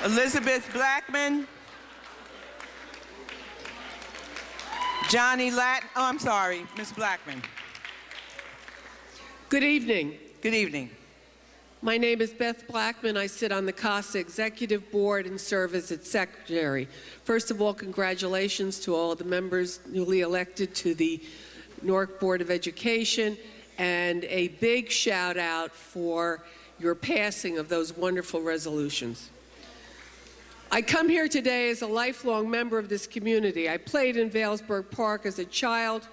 Elizabeth Blackman. Johnny Latin, oh, I'm sorry, Ms. Blackman. Good evening. Good evening. My name is Beth Blackman. I sit on the CASA Executive Board and serve as its secretary. First of all, congratulations to all the members newly elected to the Newark Board of Education, and a big shout out for your passing of those wonderful resolutions. I come here today as a lifelong member of this community. I played in Vailsburg Park as a child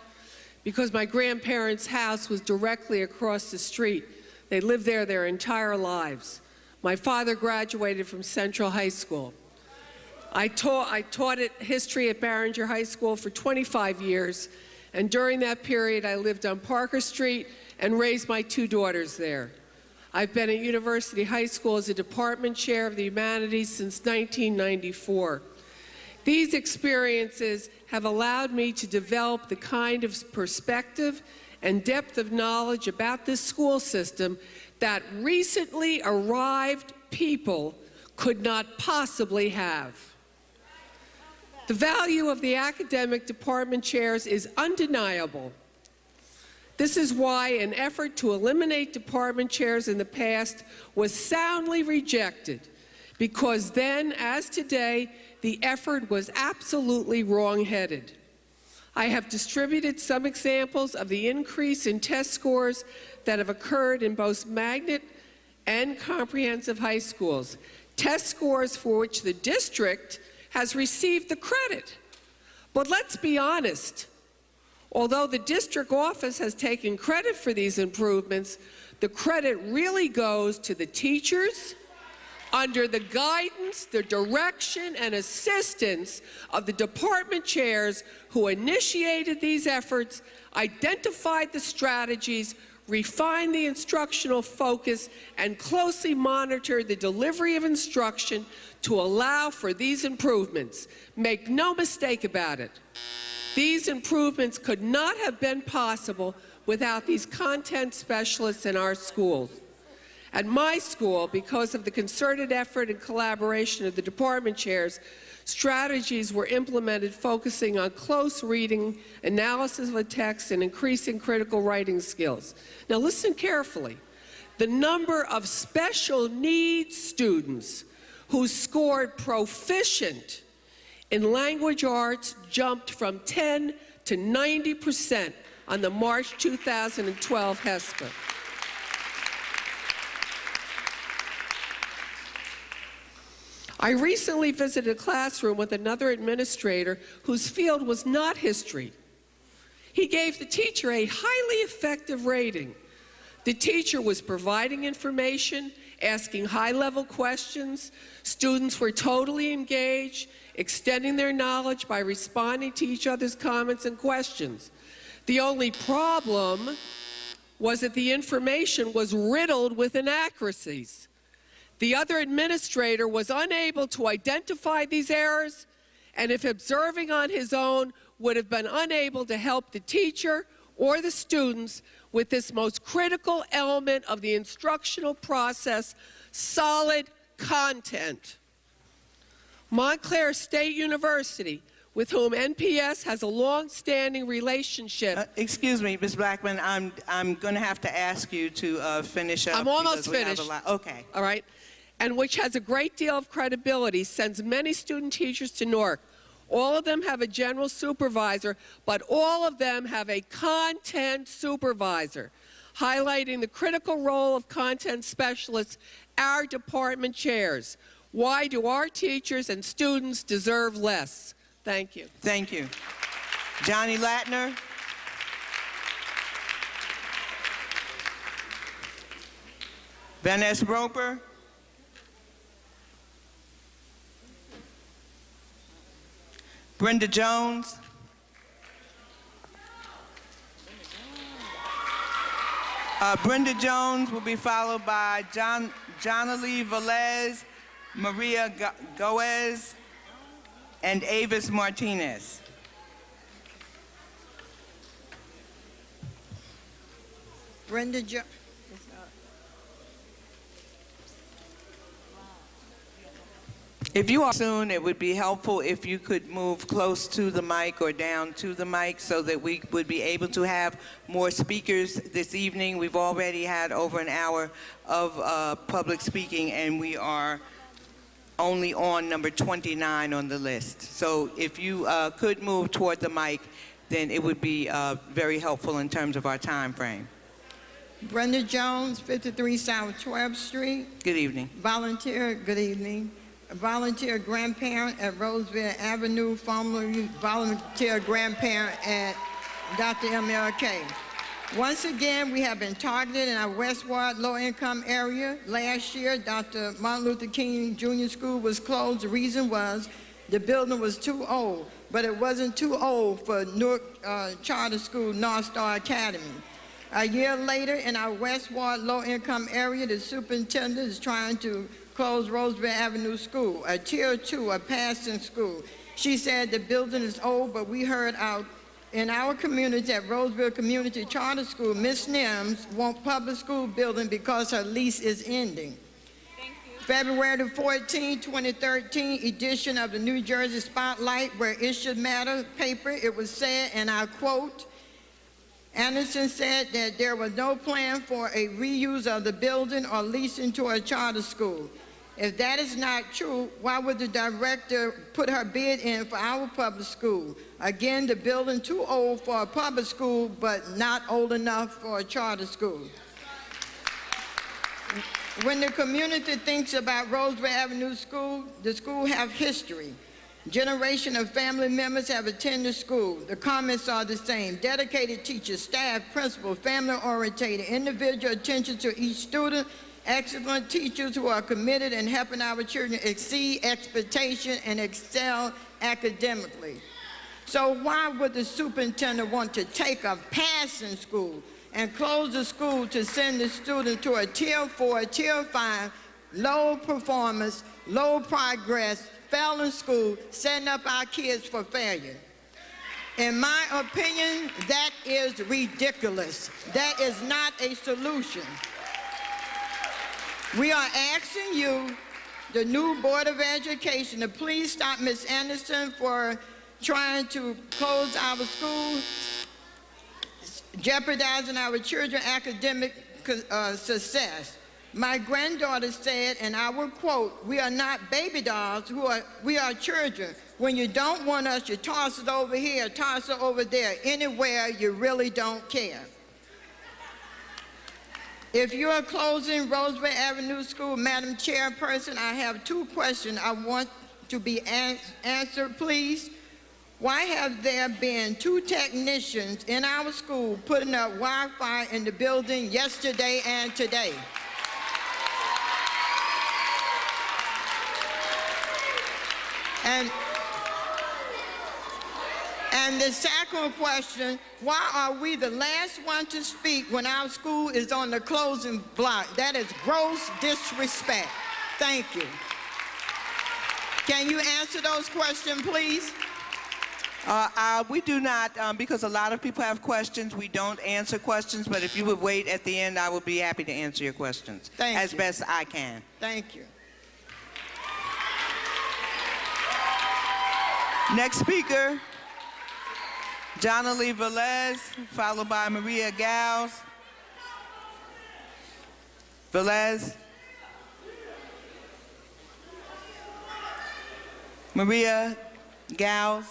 because my grandparents' house was directly across the street. They lived there their entire lives. My father graduated from Central High School. I taught history at Barringer High School for 25 years, and during that period I lived on Parker Street and raised my 2 daughters there. I've been at University High School as a department chair of the humanities since 1994. These experiences have allowed me to develop the kind of perspective and depth of knowledge about this school system that recently arrived people could not possibly have. The value of the academic department chairs is undeniable. This is why an effort to eliminate department chairs in the past was soundly rejected, because then, as today, the effort was absolutely wrong-headed. I have distributed some examples of the increase in test scores that have occurred in both magnet and comprehensive high schools, test scores for which the district has received the credit. But let's be honest. Although the district office has taken credit for these improvements, the credit really goes to the teachers under the guidance, the direction, and assistance of the department chairs who initiated these efforts, identified the strategies, refined the instructional focus, and closely monitored the delivery of instruction to allow for these improvements. Make no mistake about it. These improvements could not have been possible without these content specialists in our schools. At my school, because of the concerted effort and collaboration of the department chairs, strategies were implemented focusing on close reading, analysis of a text, and increasing critical writing skills. Now listen carefully. The number of special needs students who scored proficient in language arts jumped from 10 to 90% on the March 2012 HESPA. I recently visited a classroom with another administrator whose field was not history. He gave the teacher a highly effective rating. The teacher was providing information, asking high-level questions. Students were totally engaged, extending their knowledge by responding to each other's comments and questions. The only problem was that the information was riddled with inaccuracies. The other administrator was unable to identify these errors, and if observing on his own, would have been unable to help the teacher or the students with this most critical element of the instructional process, solid content. Montclair State University, with whom NPS has a long-standing relationship. Excuse me, Ms. Blackman, I'm going to have to ask you to finish up. I'm almost finished. Okay. All right. And which has a great deal of credibility, sends many student teachers to Newark. All of them have a general supervisor, but all of them have a content supervisor, highlighting the critical role of content specialists, our department chairs. Why do our teachers and students deserve less? Thank you. Thank you. Johnny Latner. Vanessa Roper. Brenda Jones. Brenda Jones will be followed by Jonalee Velez, Maria Goez, and Avis Martinez. Brenda Jones. If you are soon, it would be helpful if you could move close to the mic or down to the mic so that we would be able to have more speakers this evening. We've already had over an hour of public speaking, and we are only on number 29 on the list. So if you could move toward the mic, then it would be very helpful in terms of our time frame. Brenda Jones, 53 South 12th Street. Good evening. Volunteer, good evening. A volunteer grandparent at Roseville Avenue, formerly volunteer grandparent at Dr. MLK. Once again, we have been targeted in our West Ward low-income area. Last year, Dr. Martin Luther King Jr. School was closed. The reason was the building was too old, but it wasn't too old for Newark Charter School North Star Academy. A year later, in our West Ward low-income area, the superintendent is trying to close Roseville Avenue School, a Tier 2, a passing school. She said the building is old, but we heard out in our community at Roseville Community Charter School, Ms. Nims wants public school building because her lease is ending. Thank you. February the 14th, 2013 edition of the New Jersey Spotlight, where it should matter paper, it was said, and I quote, Anderson said that there was no plan for a reuse of the building or leasing to a charter school. If that is not true, why would the director put her bid in for our public school? Again, the building too old for a public school, but not old enough for a charter school. When the community thinks about Roseville Avenue School, the school have history. Generation of family members have attended school. The comments are the same. Dedicated teachers, staff, principal, family-oriented, individual attention to each student, excellent teachers who are committed in helping our children exceed expectation and excel academically. So why would the superintendent want to take a passing school and close the school to send the student to a Tier 4, Tier 5, low performance, low progress, failing school, setting up our kids for failure? In my opinion, that is ridiculous. That is not a solution. We are asking you, the new Board of Education, to please stop Ms. Anderson for trying to close our schools, jeopardizing our children's academic success. My granddaughter said, and I will quote, "We are not baby dolls, we are children. When you don't want us, you toss it over here, toss it over there, anywhere you really don't care." If you are closing Roseville Avenue School, Madam Chairperson, I have two questions I want to be answered, please. Why have there been 2 technicians in our school putting up Wi-Fi in the building yesterday and today? And the second question, why are we the last one to speak when our school is on the closing block? That is gross disrespect. Thank you. Can you answer those questions, please? We do not, because a lot of people have questions. We don't answer questions, but if you would wait at the end, I would be happy to answer your questions as best I can. Thank you. Next speaker, Jonalee Velez, followed by Maria Gals. Velez. Maria Gals.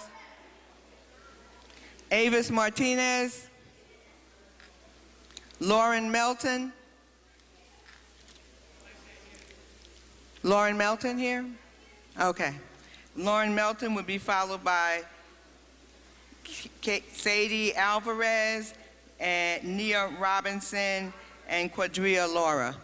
Avis Martinez. Lauren Melton. Lauren Melton here? Okay. Lauren Melton would be followed by Sadie Alvarez, and Nia Robinson, and Quadria Laura.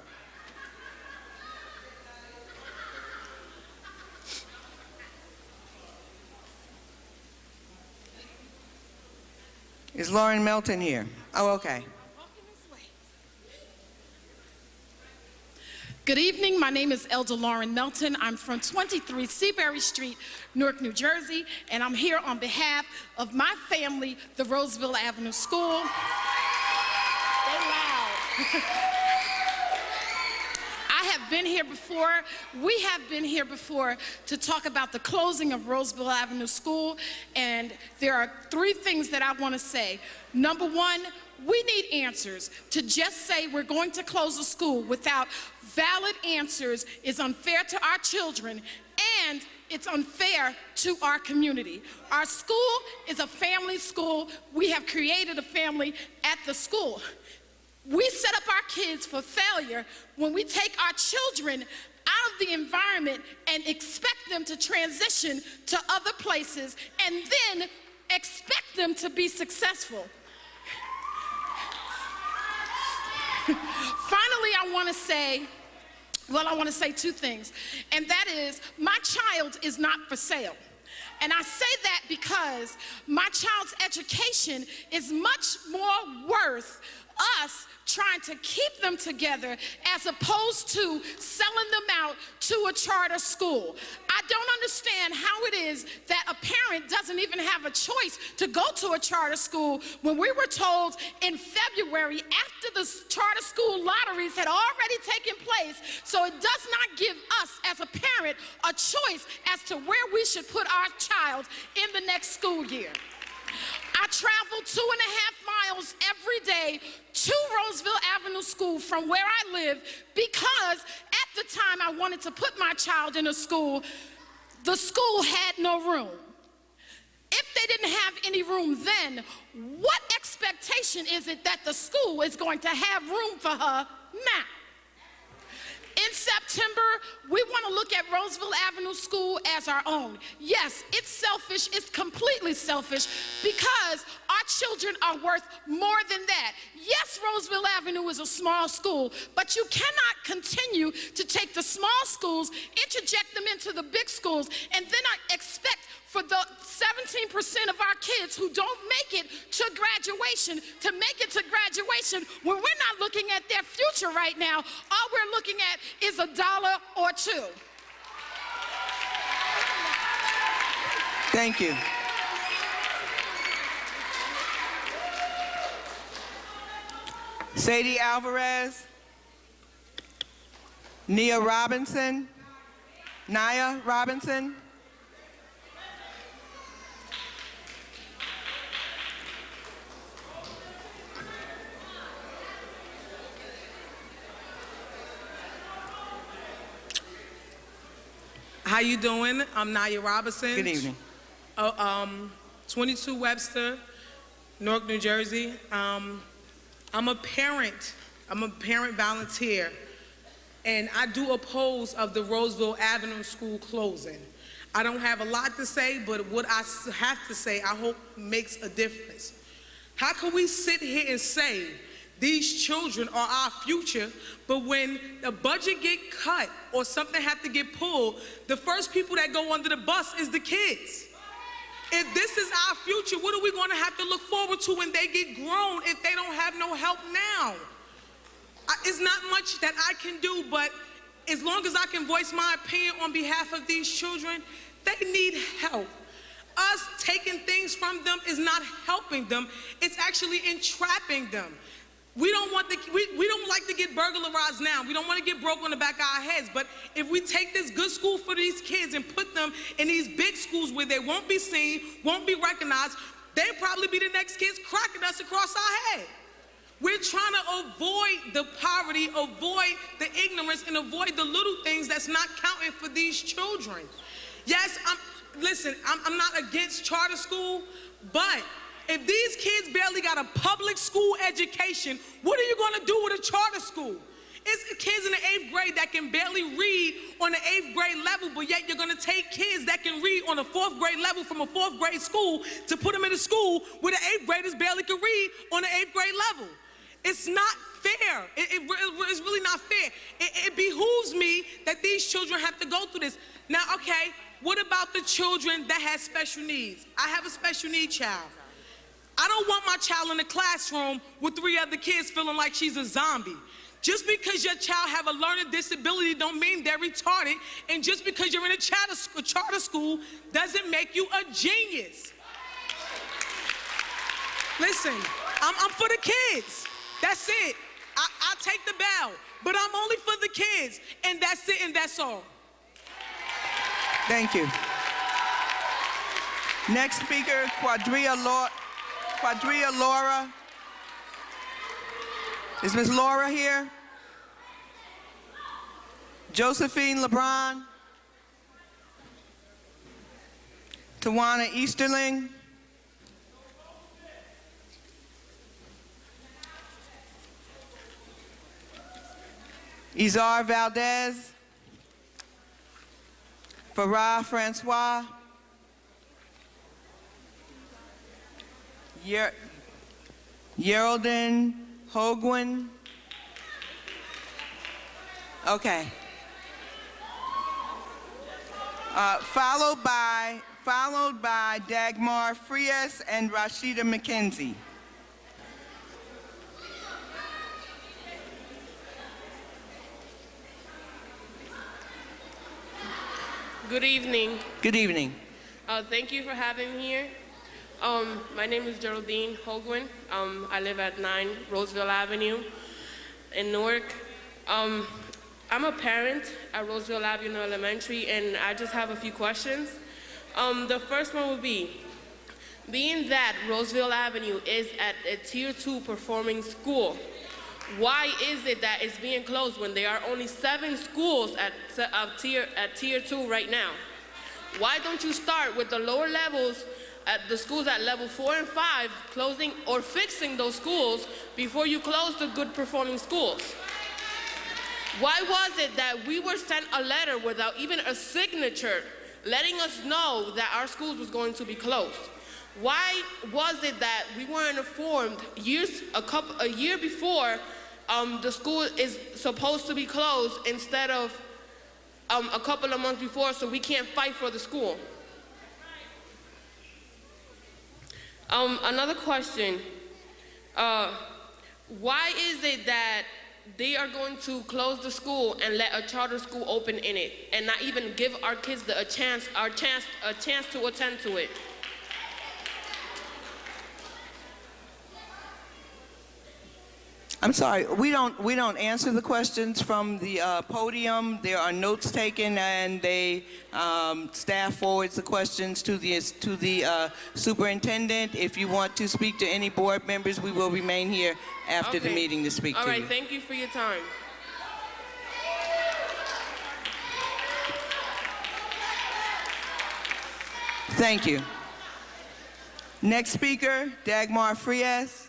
Is Lauren Melton here? Oh, okay. Good evening. My name is Elder Lauren Melton. I'm from 23 Seabury Street, Newark, New Jersey, and I'm here on behalf of my family, the Roseville Avenue School. They loud. I have been here before. We have been here before to talk about the closing of Roseville Avenue School, and there are 3 things that I want to say. Number one, we need answers. To just say we're going to close the school without valid answers is unfair to our children, and it's unfair to our community. Our school is a family school. We have created a family at the school. We set up our kids for failure when we take our children out of the environment and expect them to transition to other places and then expect them to be successful. Finally, I want to say 2 things, and that is, my child is not for sale. And I say that because my child's education is much more worth us trying to keep them together as opposed to selling them out to a charter school. I don't understand how it is that a parent doesn't even have a choice to go to a charter school when we were told in February, after the charter school lotteries had already taken place. So it does not give us as a parent a choice as to where we should put our child in the next school year. I travel 2.5 miles every day to Roseville Avenue School from where I live because at the time I wanted to put my child in a school, the school had no room. If they didn't have any room then, what expectation is it that the school is going to have room for her now? In September, we want to look at Roseville Avenue School as our own. Yes, it's selfish, it's completely selfish, because our children are worth more than that. Yes, Roseville Avenue is a small school, but you cannot continue to take the small schools, interject them into the big schools, and then expect for the 17% of our kids who don't make it to graduation to make it to graduation when we're not looking at their future right now. All we're looking at is $1 or $2. Thank you. Sadie Alvarez, Nia Robinson, Naya Robinson. How you doing? I'm Naya Robinson. Good evening. 22 Webster, Newark, New Jersey. I'm a parent. I'm a parent volunteer, and I do oppose of the Roseville Avenue School closing. I don't have a lot to say, but what I have to say, I hope makes a difference. How can we sit here and say these children are our future, but when the budget get cut or something have to get pulled, the first people that go under the bus is the kids? If this is our future, what are we going to have to look forward to when they get grown if they don't have no help now? It's not much that I can do, but as long as I can voice my opinion on behalf of these children, they need help. Us taking things from them is not helping them. It's actually entrapping them. We don't like to get burglarized now. We don't want to get broke on the back of our heads. But if we take this good school for these kids and put them in these big schools where they won't be seen, won't be recognized, they'll probably be the next kids cracking us across our head. We're trying to avoid the poverty, avoid the ignorance, and avoid the little things that's not counting for these children. Yes, I'm not against charter school, but if these kids barely got a public school education, what are you going to do with a charter school? It's kids in the 8th grade that can barely read on the 8th grade level, but yet you're going to take kids that can read on a 4th grade level from a 4th grade school to put them in a school where the 8th graders barely can read on the 8th grade level. It's not fair. It's really not fair. It behooves me that these children have to go through this. Now, okay, what about the children that have special needs? I have a special needs child. I don't want my child in the classroom with 3 other kids feeling like she's a zombie. Just because your child have a learning disability don't mean they're retarded, and just because you're in a charter school doesn't make you a genius. Listen, I'm for the kids. That's it. I take the bow, but I'm only for the kids, and that's it, and that's all. Thank you. Next speaker, Quadria Laura. Is Miss Laura here? Josephine LeBron. Tawana Easterling. Izar Valdez. Farah Francois. Yeraldin Hogwin. Okay. Followed by Dagmar Frias and Rashida McKenzie. Good evening. Good evening. Thank you for having me here. My name is Geraldine Hogwin. I live at 9 Roseville Avenue in Newark. I'm a parent at Roseville Avenue Elementary, and I just have a few questions. The first one would be, being that Roseville Avenue is at a Tier 2 performing school, why is it that it's being closed when there are only 7 schools at Tier 2 right now? Why don't you start with the lower levels, at the schools at level 4 and 5, closing or fixing those schools before you close the good performing schools? Why was it that we were sent a letter without even a signature letting us know that our schools was going to be closed? Why was it that we weren't informed a year before the school is supposed to be closed instead of a couple of months before, so we can't fight for the school? Another question, why is it that they are going to close the school and let a charter school open in it and not even give our kids a chance to attend to it? I'm sorry, we don't answer the questions from the podium. There are notes taken, and staff forwards the questions to the superintendent. If you want to speak to any board members, we will remain here after the meeting to speak to you. All right, thank you for your time. Thank you. Next speaker, Dagmar Frias.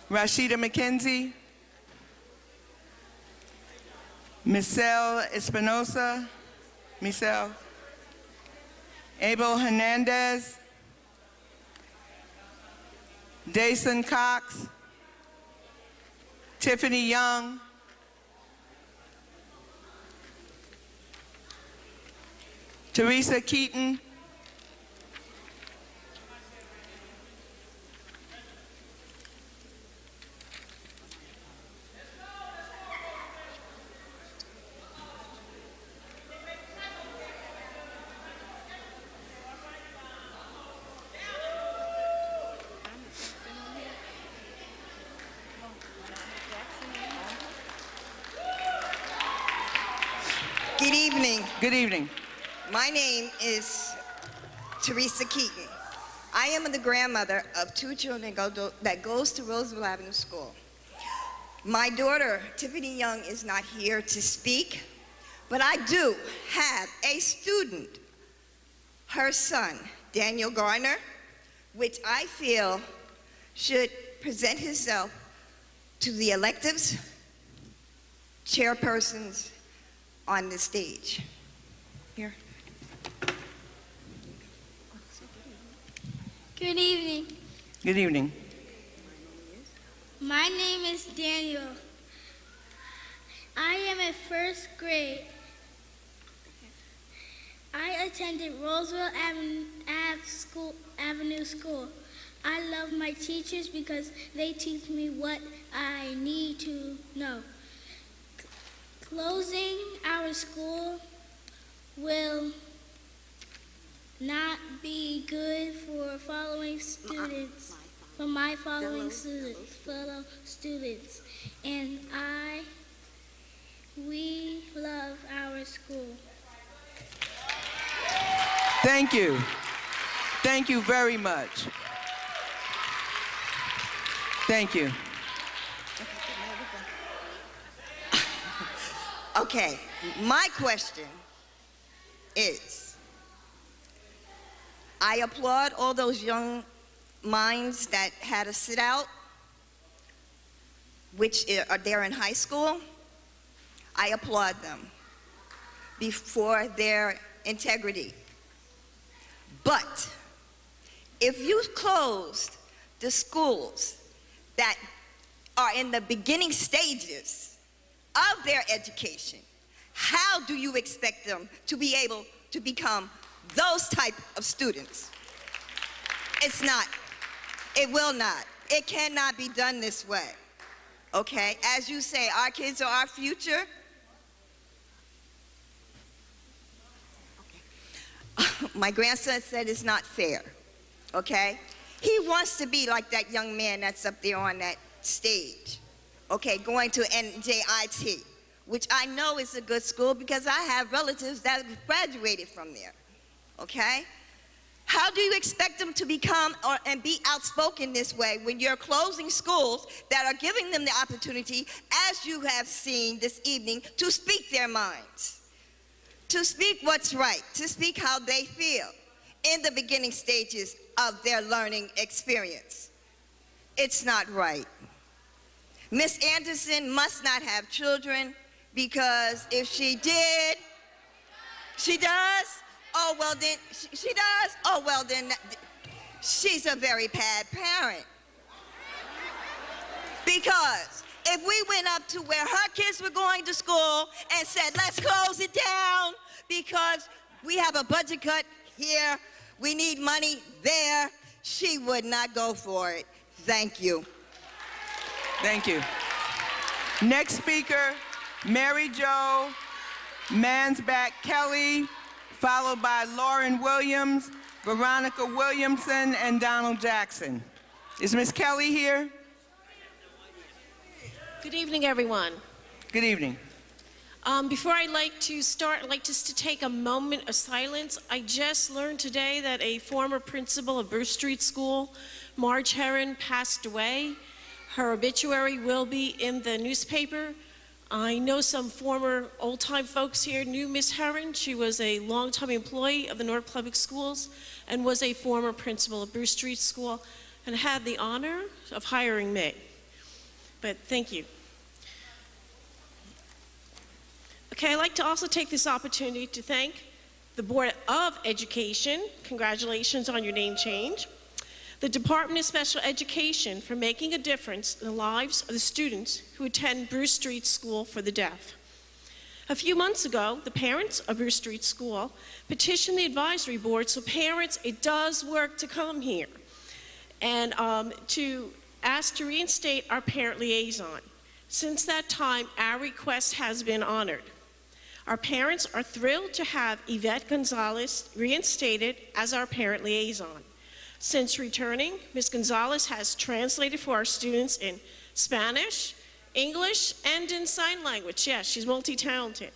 Rashida McKenzie. Michelle Espinosa. Michelle. Abel Hernandez. Dason Cox. Tiffany Young. Teresa Keaton. Good evening. Good evening. My name is Teresa Keaton. I am the grandmother of 2 children that goes to Roseville Avenue School. My daughter, Tiffany Young, is not here to speak, but I do have a student, her son, Daniel Garner, which I feel should present himself to the electives, chairpersons on the stage. Here. Good evening. Good evening. My name is Daniel. I am in 1st grade. I attended Roseville Avenue School. I love my teachers because they teach me what I need to know. Closing our school will not be good for following students. for my following fellow students, and we love our school. Thank you. Thank you very much. Thank you. Okay, my question is, I applaud all those young minds that had a sit out, which are there in high school. I applaud them for their integrity. But if you closed the schools that are in the beginning stages of their education, how do you expect them to be able to become those type of students? It's not. It will not. It cannot be done this way. Okay? As you say, our kids are our future. Okay. My grandson said it's not fair. Okay? He wants to be like that young man that's up there on that stage. Okay, going to NJIT, which I know is a good school because I have relatives that graduated from there. Okay? How do you expect them to become and be outspoken this way when you're closing schools that are giving them the opportunity, as you have seen this evening, to speak their minds, to speak what's right, to speak how they feel in the beginning stages of their learning experience? It's not right. Miss Anderson must not have children, because if she did, she does? Oh, well then, she does? Oh, well then, she's a very bad parent. Because if we went up to where her kids were going to school and said, let's close it down because we have a budget cut here, we need money there, she would not go for it. Thank you. Thank you. Next speaker, Mary Jo Mansback Kelly, followed by Lauren Williams, Veronica Williamson, and Donald Jackson. Is Miss Kelly here? Good evening, everyone. Good evening. Before I like to start, I'd like just to take a moment of silence. I just learned today that a former principal of Bruce Street School, Marge Heron, passed away. Her obituary will be in the newspaper. I know some former old-time folks here knew Miss Heron. She was a longtime employee of the Newark Public Schools and was a former principal of Bruce Street School and had the honor of hiring me. But thank you. Okay, I'd like to also take this opportunity to thank the Board of Education. Congratulations on your name change. The Department of Special Education for making a difference in the lives of the students who attend Bruce Street School for the Deaf. A few months ago, the parents of Bruce Street School petitioned the advisory board, so parents, it does work to come here, and to ask to reinstate our parent liaison. Since that time, our request has been honored. Our parents are thrilled to have Yvette Gonzalez reinstated as our parent liaison. Since returning, Ms. Gonzalez has translated for our students in Spanish, English, and in sign language. Yes, she's multi-talented.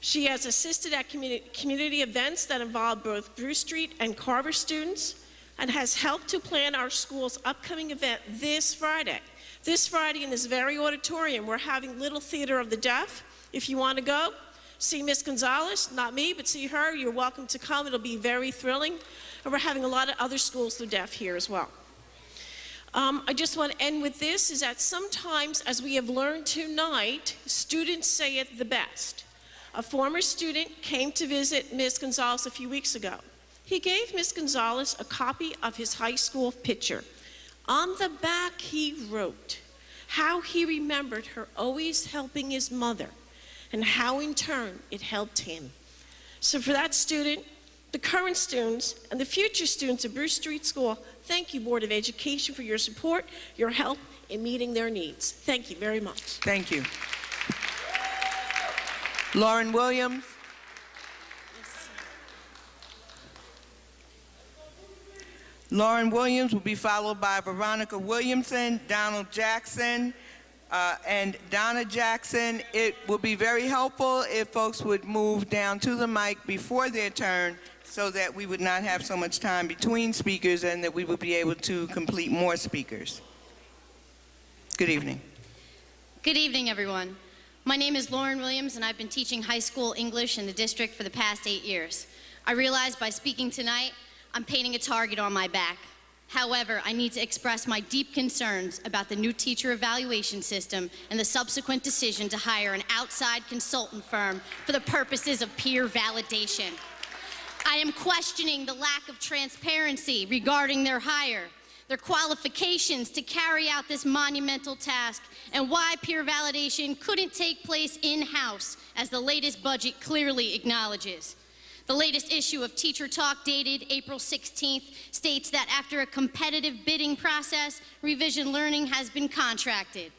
She has assisted at community events that involve both Bruce Street and Carver students, and has helped to plan our school's upcoming event this Friday. This Friday in this very auditorium, we're having Little Theater of the Deaf. If you want to go, see Ms. Gonzalez, not me, but see her, you're welcome to come. It'll be very thrilling. And we're having a lot of other schools for deaf here as well. I just want to end with this, is that sometimes, as we have learned tonight, students say it the best. A former student came to visit Ms. Gonzalez a few weeks ago. He gave Ms. Gonzalez a copy of his high school picture. On the back, he wrote how he remembered her always helping his mother, and how in turn it helped him. So for that student, the current students, and the future students of Bruce Street School, thank you, Board of Education, for your support, your help in meeting their needs. Thank you very much. Thank you. Lauren Williams. Lauren Williams will be followed by Veronica Williamson, Donald Jackson, and Donna Jackson. It would be very helpful if folks would move down to the mic before their turn so that we would not have so much time between speakers and that we would be able to complete more speakers. Good evening. Good evening, everyone. My name is Lauren Williams, and I've been teaching high school English in the district for the past 8 years. I realize by speaking tonight, I'm painting a target on my back. However, I need to express my deep concerns about the new teacher evaluation system and the subsequent decision to hire an outside consultant firm for the purposes of peer validation. I am questioning the lack of transparency regarding their hire, their qualifications to carry out this monumental task, and why peer validation couldn't take place in-house, as the latest budget clearly acknowledges. The latest issue of Teacher Talk, dated April 16th, states that after a competitive bidding process, Revision Learning has been contracted.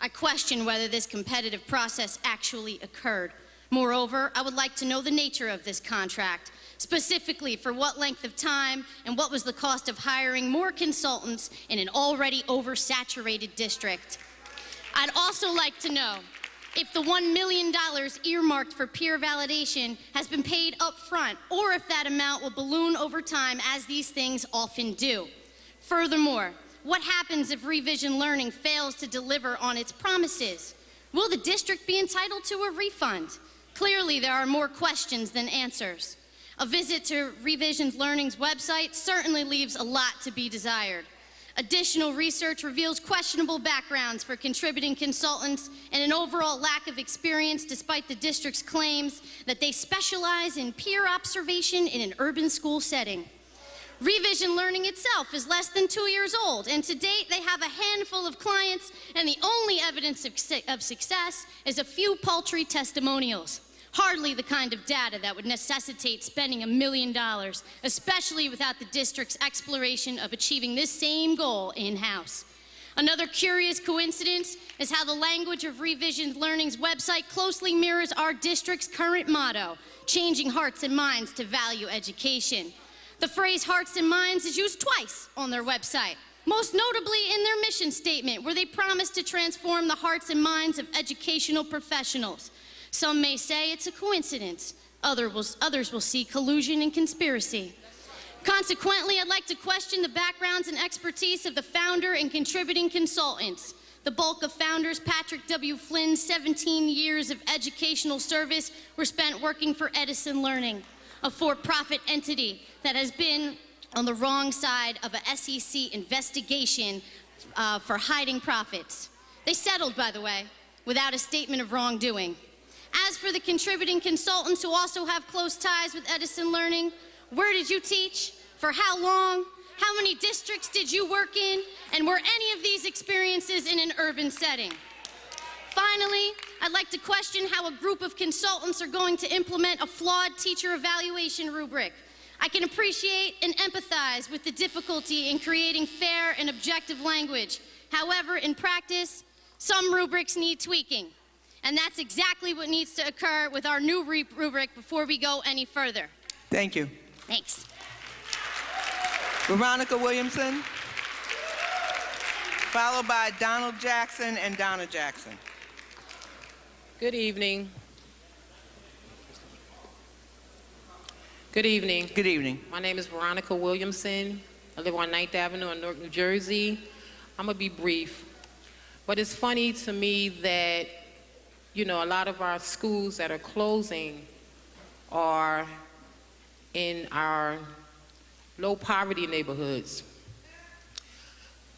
I question whether this competitive process actually occurred. Moreover, I would like to know the nature of this contract, specifically for what length of time and what was the cost of hiring more consultants in an already oversaturated district. I'd also like to know if the $1 million earmarked for peer validation has been paid up front, or if that amount will balloon over time, as these things often do. Furthermore, what happens if Revision Learning fails to deliver on its promises? Will the district be entitled to a refund? Clearly, there are more questions than answers. A visit to Revision Learning's website certainly leaves a lot to be desired. Additional research reveals questionable backgrounds for contributing consultants and an overall lack of experience, despite the district's claims that they specialize in peer observation in an urban school setting. Revision Learning itself is less than 2 years old, and to date they have a handful of clients, and the only evidence of success is a few paltry testimonials. Hardly the kind of data that would necessitate spending $1 million, especially without the district's exploration of achieving this same goal in-house. Another curious coincidence is how the language of Revision Learning's website closely mirrors our district's current motto, changing hearts and minds to value education. The phrase hearts and minds is used twice on their website, most notably in their mission statement, where they promise to transform the hearts and minds of educational professionals. Some may say it's a coincidence. Others will see collusion and conspiracy. Consequently, I'd like to question the backgrounds and expertise of the founder and contributing consultants. The bulk of founders Patrick W. Flynn's 17 years of educational service were spent working for Edison Learning, a for-profit entity that has been on the wrong side of a SEC investigation for hiding profits. They settled, by the way, without a statement of wrongdoing. As for the contributing consultants who also have close ties with Edison Learning, where did you teach? For how long? How many districts did you work in? And were any of these experiences in an urban setting? Finally, I'd like to question how a group of consultants are going to implement a flawed teacher evaluation rubric. I can appreciate and empathize with the difficulty in creating fair and objective language. However, in practice, some rubrics need tweaking. And that's exactly what needs to occur with our new rubric before we go any further. Thank you. Thanks. Veronica Williamson, followed by Donald Jackson and Donna Jackson. Good evening. Good evening. Good evening. My name is Veronica Williamson. I live on 9th Avenue in Newark, New Jersey. I'm gonna be brief. But it's funny to me that, you know, a lot of our schools that are closing are in our low poverty neighborhoods.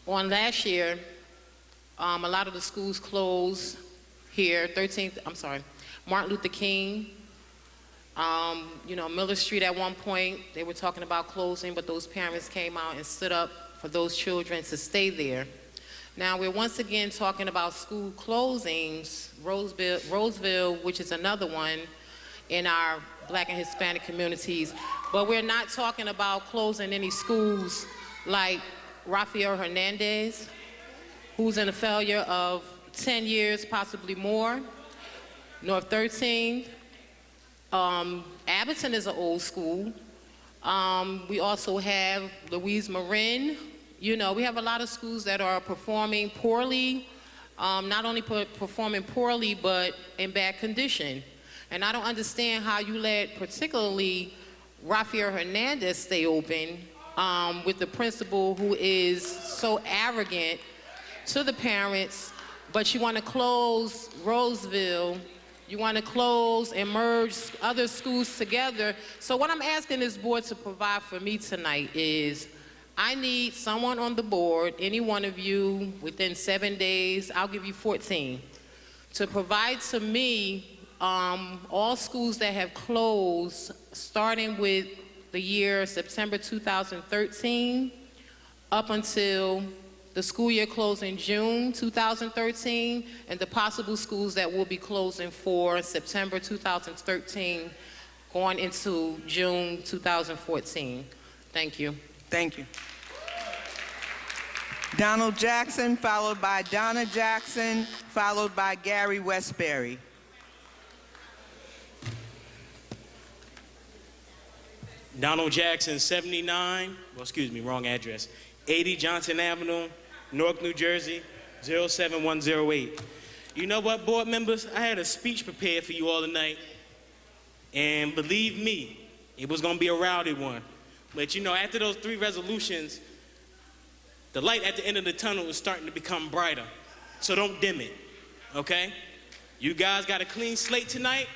On last year, a lot of the schools closed here, Martin Luther King, you know, Miller Street at one point, they were talking about closing, but those parents came out and stood up for those children to stay there. Now we're once again talking about school closings, Roseville, which is another one in our Black and Hispanic communities, but we're not talking about closing any schools like Rafael Hernandez, who's in a failure of 10 years, possibly more. North 13th, Abbottton is an old school. We also have Louise Marin. You know, we have a lot of schools that are performing poorly, not only performing poorly, but in bad condition. And I don't understand how you let particularly Rafael Hernandez stay open with the principal who is so arrogant to the parents, but you want to close Roseville, you want to close and merge other schools together. So what I'm asking this board to provide for me tonight is I need someone on the board, any one of you, within 7 days, I'll give you 14, to provide to me all schools that have closed starting with the year September 2013 up until the school year closed in June 2013, and the possible schools that will be closing for September 2013 going into June 2014. Thank you. Thank you. Donald Jackson, followed by Donna Jackson, followed by Gary Westbury. Donald Jackson, 79, well, excuse me, wrong address, 80 Johnson Avenue, Newark, New Jersey, 07108. You know what, board members? I had a speech prepared for you all tonight, and believe me, it was going to be a rowdy one. But you know, after those 3 resolutions, the light at the end of the tunnel is starting to become brighter. So don't dim it, okay? You guys got a clean slate tonight.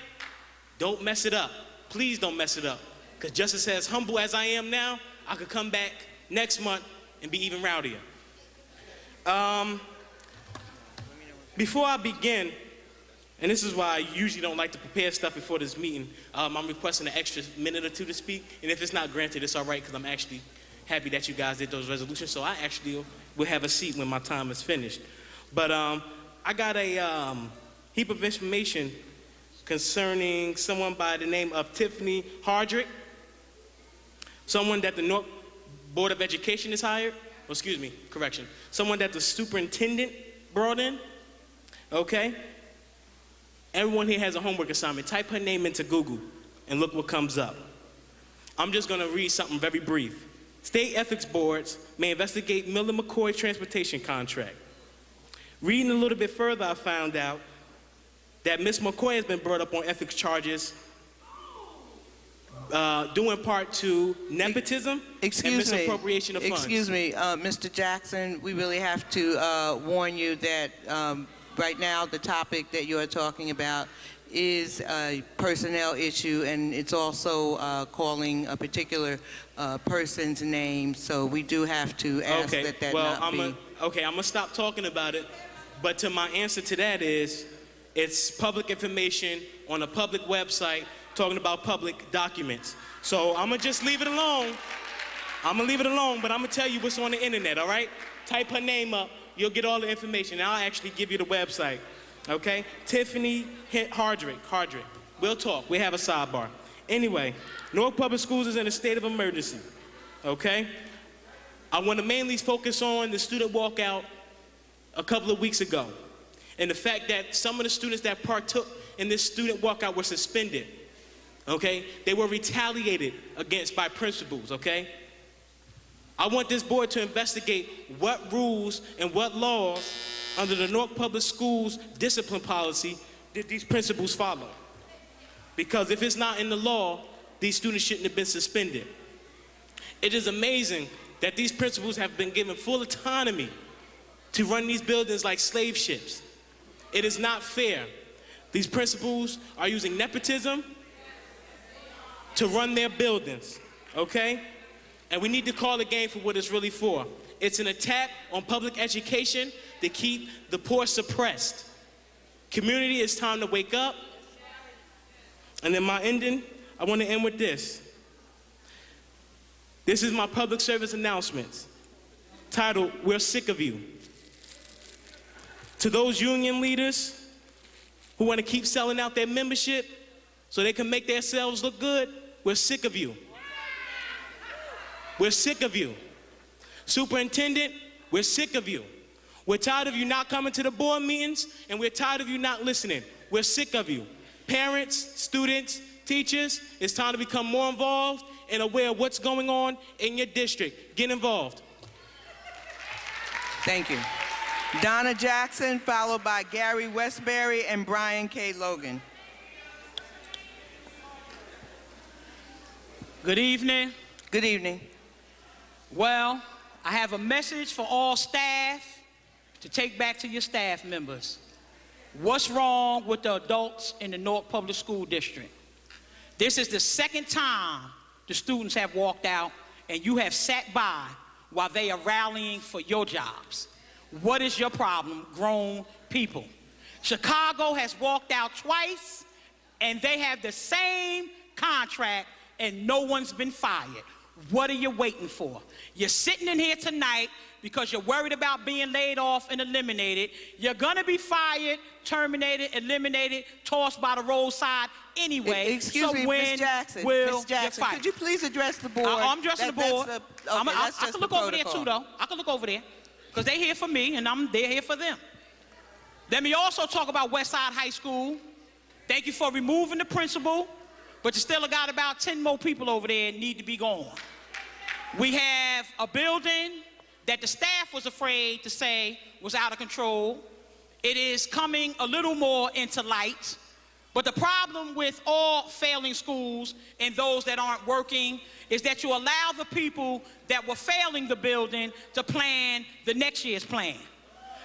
Don't mess it up. Please don't mess it up. Because just as humble as I am now, I could come back next month and be even rowdier. Before I begin, and this is why I usually don't like to prepare stuff before this meeting, I'm requesting an extra minute or 2 to speak, and if it's not granted, it's all right, because I'm actually happy that you guys did those resolutions, so I actually will have a seat when my time is finished. But I got a heap of information concerning someone by the name of Tiffany Hardrick, someone that the Newark Board of Education has hired, well, excuse me, correction, someone that the superintendent brought in, okay? Everyone here has a homework assignment. Type her name into Google and look what comes up. I'm just gonna read something very brief. State ethics boards may investigate Miller McCoy's transportation contract. Reading a little bit further, I found out that Ms. McCoy has been brought up on ethics charges due in part to nepotism and misappropriation of funds. Excuse me, Mr. Jackson, we really have to warn you that right now the topic that you are talking about is a personnel issue, and it's also calling a particular person's name, so we do have to ask that not be. Okay, I'm gonna stop talking about it, but to my answer to that is, it's public information on a public website talking about public documents. So I'm gonna just leave it alone. I'm gonna leave it alone, but I'm gonna tell you what's on the internet, all right? Type her name up, you'll get all the information, and I'll actually give you the website, okay? Tiffany Hardrick. We'll talk, we have a sidebar. Anyway, Newark Public Schools is in a state of emergency, okay? I wanna mainly focus on the student walkout a couple of weeks ago, and the fact that some of the students that partook in this student walkout were suspended, okay? They were retaliated against by principals, okay? I want this board to investigate what rules and what laws under the Newark Public Schools discipline policy did these principals follow. Because if it's not in the law, these students shouldn't have been suspended. It is amazing that these principals have been given full autonomy to run these buildings like slave ships. It is not fair. These principals are using nepotism to run their buildings, okay? And we need to call the game for what it's really for. It's an attack on public education to keep the poor suppressed. Community, it's time to wake up. And then my ending, I want to end with this. This is my public service announcements, titled, "We're Sick of You." To those union leaders who want to keep selling out their membership so they can make themselves look good, we're sick of you. We're sick of you. Superintendent, we're sick of you. We're tired of you not coming to the board meetings, and we're tired of you not listening. We're sick of you. Parents, students, teachers, it's time to become more involved and aware of what's going on in your district. Get involved. Thank you. Donna Jackson, followed by Gary Westbury and Brian K. Logan. Good evening. Good evening. Well, I have a message for all staff to take back to your staff members. What's wrong with the adults in the Newark Public School District? This is the second time the students have walked out and you have sat by while they are rallying for your jobs. What is your problem, grown people? Chicago has walked out twice and they have the same contract and no one's been fired. What are you waiting for? You're sitting in here tonight because you're worried about being laid off and eliminated. You're gonna be fired, terminated, eliminated, tossed by the roadside anyway. Excuse me, Ms. Jackson. Ms. Jackson, could you please address the board? I'm addressing the board. I I can look over there too, though. I can look over there because they're here for me and they're here for them. Let me also talk about Westside High School. Thank you for removing the principal, but you still got about 10 more people over there that need to be gone. We have a building that the staff was afraid to say was out of control. It is coming a little more into light. But the problem with all failing schools and those that aren't working is that you allow the people that were failing the building to plan the next year's plan.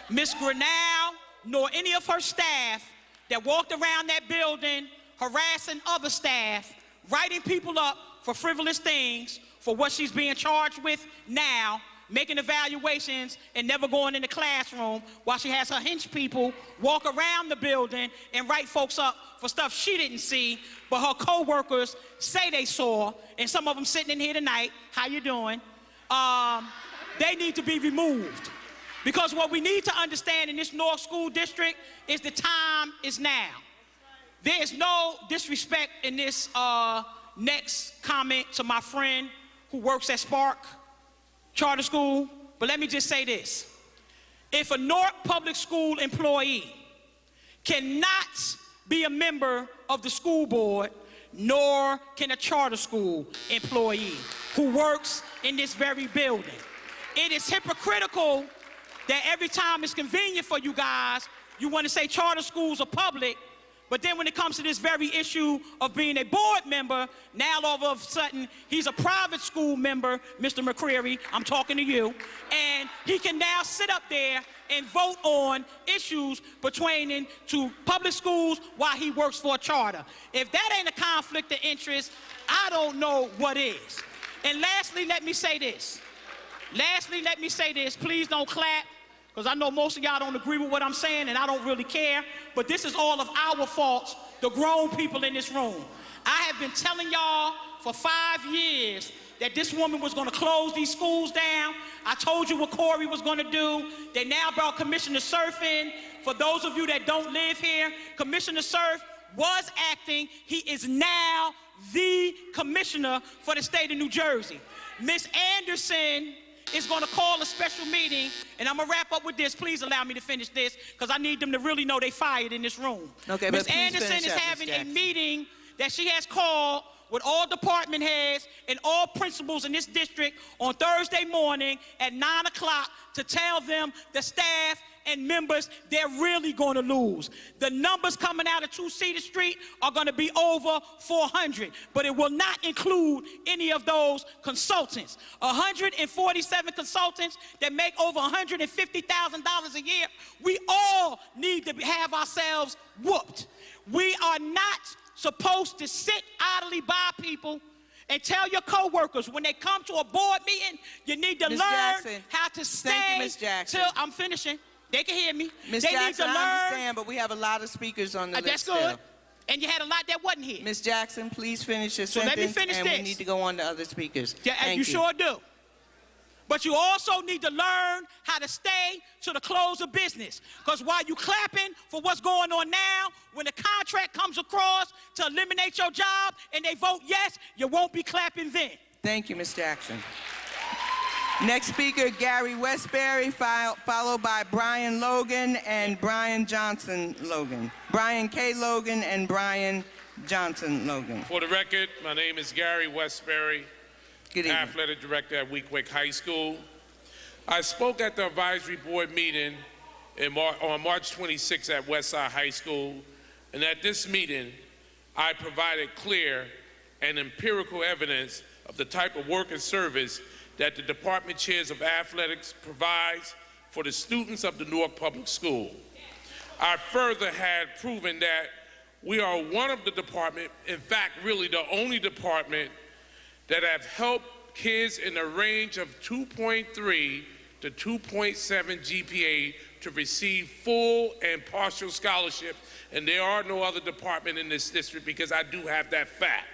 Ms. Grinnell, nor any of her staff that walked around that building harassing other staff, writing people up for frivolous things, for what she's being charged with now, making evaluations and never going in the classroom while she has her hench people walk around the building and write folks up for stuff she didn't see, but her co-workers say they saw, and some of them sitting in here tonight, how you doing? They need to be removed. Because what we need to understand in this North School District is the time is now. There is no disrespect in this next comment to my friend who works at Spark Charter School, but let me just say this. If a Newark Public School employee cannot be a member of the school board, nor can a charter school employee who works in this very building. It is hypocritical that every time it's convenient for you guys, you want to say charter schools are public, but then when it comes to this very issue of being a board member, now all of a sudden he's a private school member, Mr. McCreary, I'm talking to you, and he can now sit up there and vote on issues pertaining to public schools while he works for a charter. If that ain't a conflict of interest, I don't know what is. And lastly, let me say this. Please don't clap, because I know most of y'all don't agree with what I'm saying, and I don't really care, but this is all of our faults, the grown people in this room. I have been telling y'all for 5 years that this woman was gonna close these schools down. I told you what Corey was gonna do. They now brought Commissioner Cerf in. For those of you that don't live here, Commissioner Cerf was acting. He is now the commissioner for the state of New Jersey. Ms. Anderson is going to call a special meeting, and I'm going to wrap up with this. Please allow me to finish this, because I need them to really know they fired in this room. Okay, Ms. Anderson is having a meeting that she has called with all department heads and all principals in this district on Thursday morning at 9 o'clock to tell them, the staff and members, they're really going to lose. The numbers coming out of 2 Cedar Street are going to be over 400, but it will not include any of those consultants. 147 consultants that make over $150,000 a year. We all need to have ourselves whooped. We are not supposed to sit idly by people and tell your coworkers when they come to a board meeting, you need to learn how to stay till I'm finishing. They can hear me. Ms. Jackson, I understand, but we have a lot of speakers on the list. That's good. And you had a lot that wasn't here. Ms. Jackson, please finish your sentence. Let me finish and this. We need to go on to other speakers. Yeah, and you sure do. But you also need to learn how to stay to the close of business. Because while you clapping for what's going on now, when the contract comes across to eliminate your job and they vote yes, you won't be clapping then. Thank you, Ms. Jackson. Next speaker, Gary Westbury, followed by Brian Logan and Brian Johnson Logan. Brian K. Logan and Brian Johnson Logan. For the record, my name is Gary Westbury, Good evening. Athletic Director at Weequahic High School. I spoke at the advisory board meeting on March 26 at Westside High School, and at this meeting, I provided clear and empirical evidence of the type of work and service that the Department Chairs of Athletics provides for the students of the Newark Public School. I further had proven that we are one of the department, in fact, really the only department that have helped kids in the range of 2.3 to 2.7 GPA to receive full and partial scholarships, and there are no other department in this district because I do have that fact.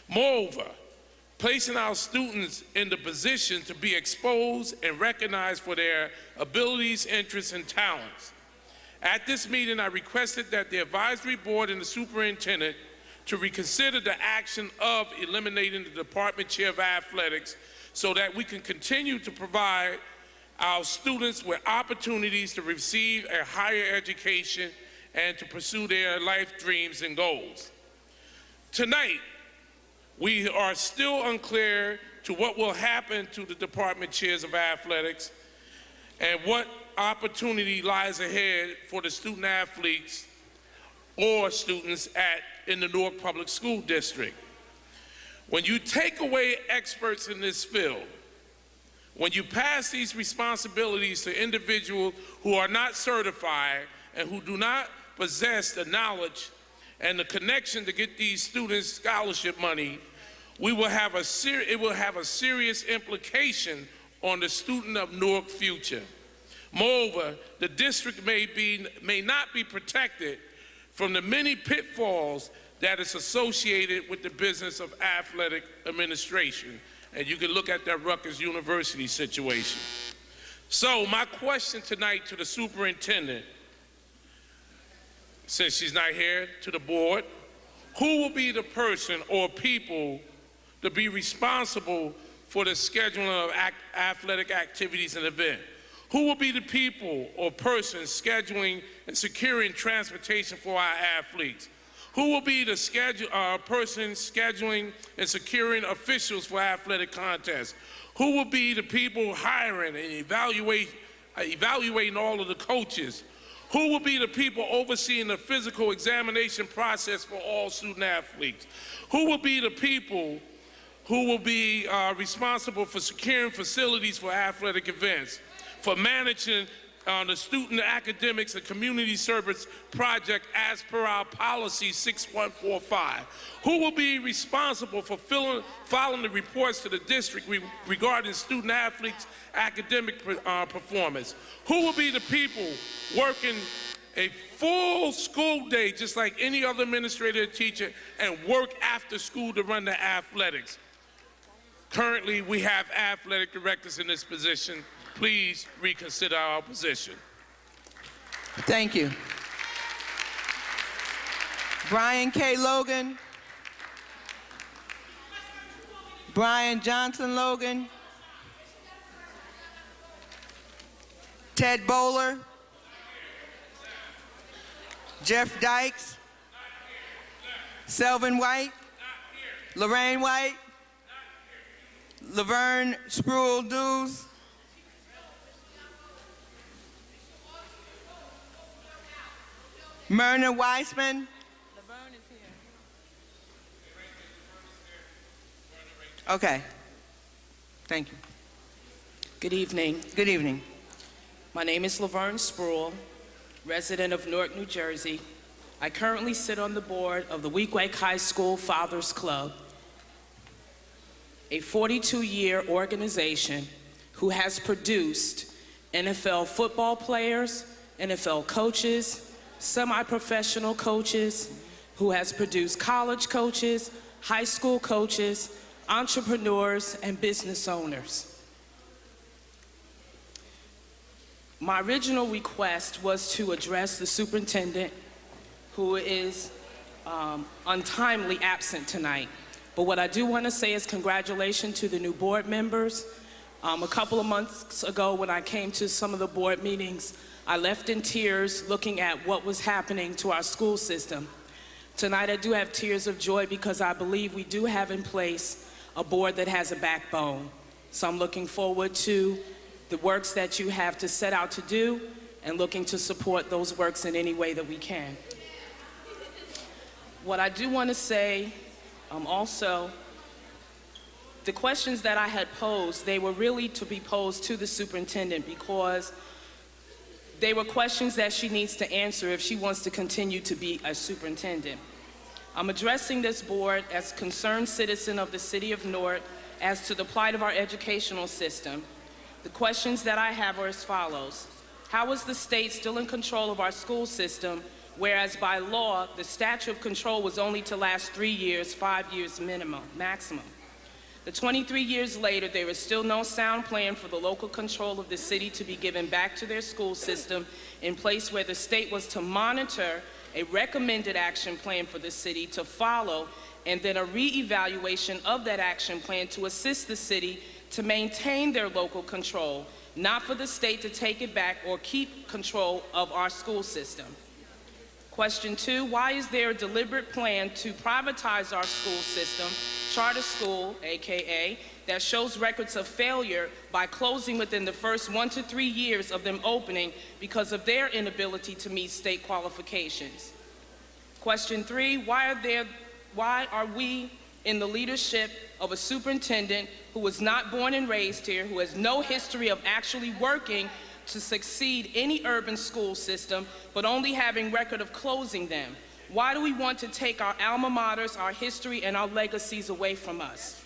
Moreover, placing our students in the position to be exposed and recognized for their abilities, interests, and talents. At this meeting, I requested that the advisory board and the superintendent to reconsider the action of eliminating the department chair of athletics so that we can continue to provide our students with opportunities to receive a higher education and to pursue their life dreams and goals. Tonight, we are still unclear to what will happen to the department chairs of athletics and what opportunity lies ahead for the student athletes or students in the Newark Public School District. When you take away experts in this field, when you pass these responsibilities to individuals who are not certified and who do not possess the knowledge and the connection to get these students scholarship money, it will have a serious implication on the student of Newark future. Moreover, the district may not be protected from the many pitfalls that is associated with the business of athletic administration. And you can look at that Rutgers University situation. So my question tonight to the superintendent, since she's not here, to the board, who will be the person or people to be responsible for the scheduling of athletic activities and events? Who will be the people or persons scheduling and securing transportation for our athletes? Who will be the person scheduling and securing officials for athletic contests? Who will be the people hiring and evaluating all of the coaches? Who will be the people overseeing the physical examination process for all student athletes? Who will be the people who will be responsible for securing facilities for athletic events, for managing the student academics and community service project as per our policy 6145? Who will be responsible for following the reports to the district regarding student athletes' academic performance? Who will be the people working a full school day just like any other administrator or teacher and work after school to run the athletics? Currently, we have athletic directors in this position. Please reconsider our position. Thank you. Brian K. Logan. Brian Johnson Logan. Ted Bowler. Jeff Dykes. Selvin White. Lorraine White. Laverne Spruill-Dews. Myrna Weissman. Okay. Thank you. Good evening. Good evening. My name is Laverne Spruill, resident of Newark, New Jersey. I currently sit on the board of the Weequahic High School Fathers Club, a 42-year organization who has produced NFL football players, NFL coaches, semi-professional coaches, who has produced college coaches, high school coaches, entrepreneurs, and business owners. My original request was to address the superintendent, who is untimely absent tonight. But what I do want to say is congratulations to the new board members. A couple of months ago when I came to some of the board meetings, I left in tears looking at what was happening to our school system. Tonight I do have tears of joy because I believe we do have in place a board that has a backbone. So I'm looking forward to the works that you have to set out to do and looking to support those works in any way that we can. What I do want to say also, the questions that I had posed, they were really to be posed to the superintendent because they were questions that she needs to answer if she wants to continue to be a superintendent. I'm addressing this board as a concerned citizen of the city of Newark as to the plight of our educational system. The questions that I have are as follows. How is the state still in control of our school system, whereas by law, the statute of control was only to last 3 years, 5 years maximum? The 23 years later, there is still no sound plan for the local control of the city to be given back to their school system in place where the state was to monitor a recommended action plan for the city to follow and then a re-evaluation of that action plan to assist the city to maintain their local control, not for the state to take it back or keep control of our school system. Question 2, why is there a deliberate plan to privatize our school system, charter school, AKA, that shows records of failure by closing within the first 1 to 3 years of them opening because of their inability to meet state qualifications? Question 3, why are we in the leadership of a superintendent who was not born and raised here, who has no history of actually working to succeed any urban school system, but only having record of closing them? Why do we want to take our alma maters, our history, and our legacies away from us?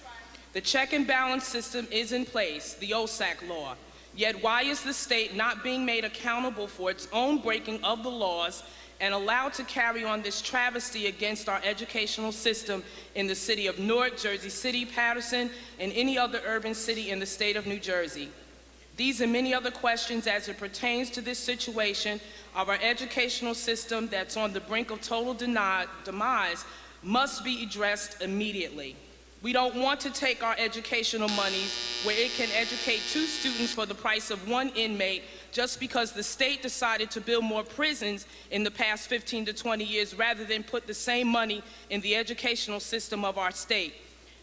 The check and balance system is in place, the OSAC law. Yet why is the state not being made accountable for its own breaking of the laws and allowed to carry on this travesty against our educational system in the city of Newark, Jersey City, Patterson, and any other urban city in the state of New Jersey? These and many other questions as it pertains to this situation of our educational system that's on the brink of total demise must be addressed immediately. We don't want to take our educational monies where it can educate 2 students for the price of 1 inmate just because the state decided to build more prisons in the past 15 to 20 years rather than put the same money in the educational system of our state.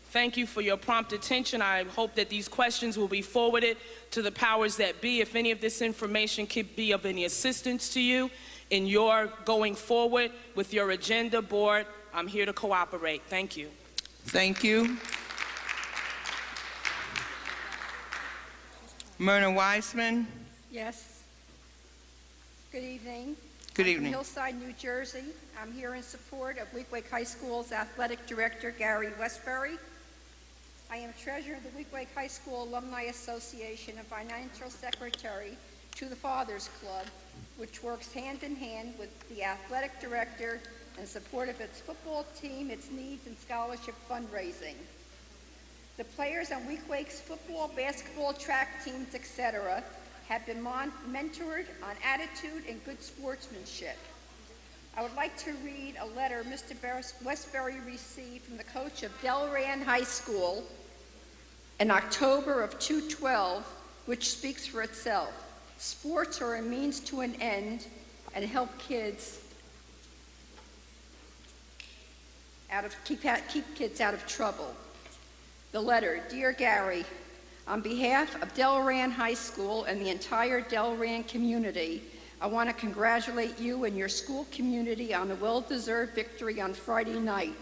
Thank you for your prompt attention. I hope that these questions will be forwarded to the powers that be. If any of this information could be of any assistance to you in your going forward with your agenda, board, I'm here to cooperate. Thank you. Thank you. Myrna Weissman. Yes. Good evening. Good I'm evening. from Hillside, New Jersey. I'm here in support of Weequahic High School's athletic director, Gary Westbury. I am treasurer of the Weequahic High School Alumni Association and financial secretary to the Fathers Club, which works hand in hand with the athletic director in support of its football team, its needs, and scholarship fundraising. The players on Weequahic's football, basketball, track teams, etc., have been mentored on attitude and good sportsmanship. I would like to read a letter Mr. Westbury received from the coach of Delran High School in October of 2012, which speaks for itself. Sports are a means to an end and help kids keep kids out of trouble. The letter, Dear Gary, on behalf of Delran High School and the entire Delran community, I want to congratulate you and your school community on a well-deserved victory on Friday night.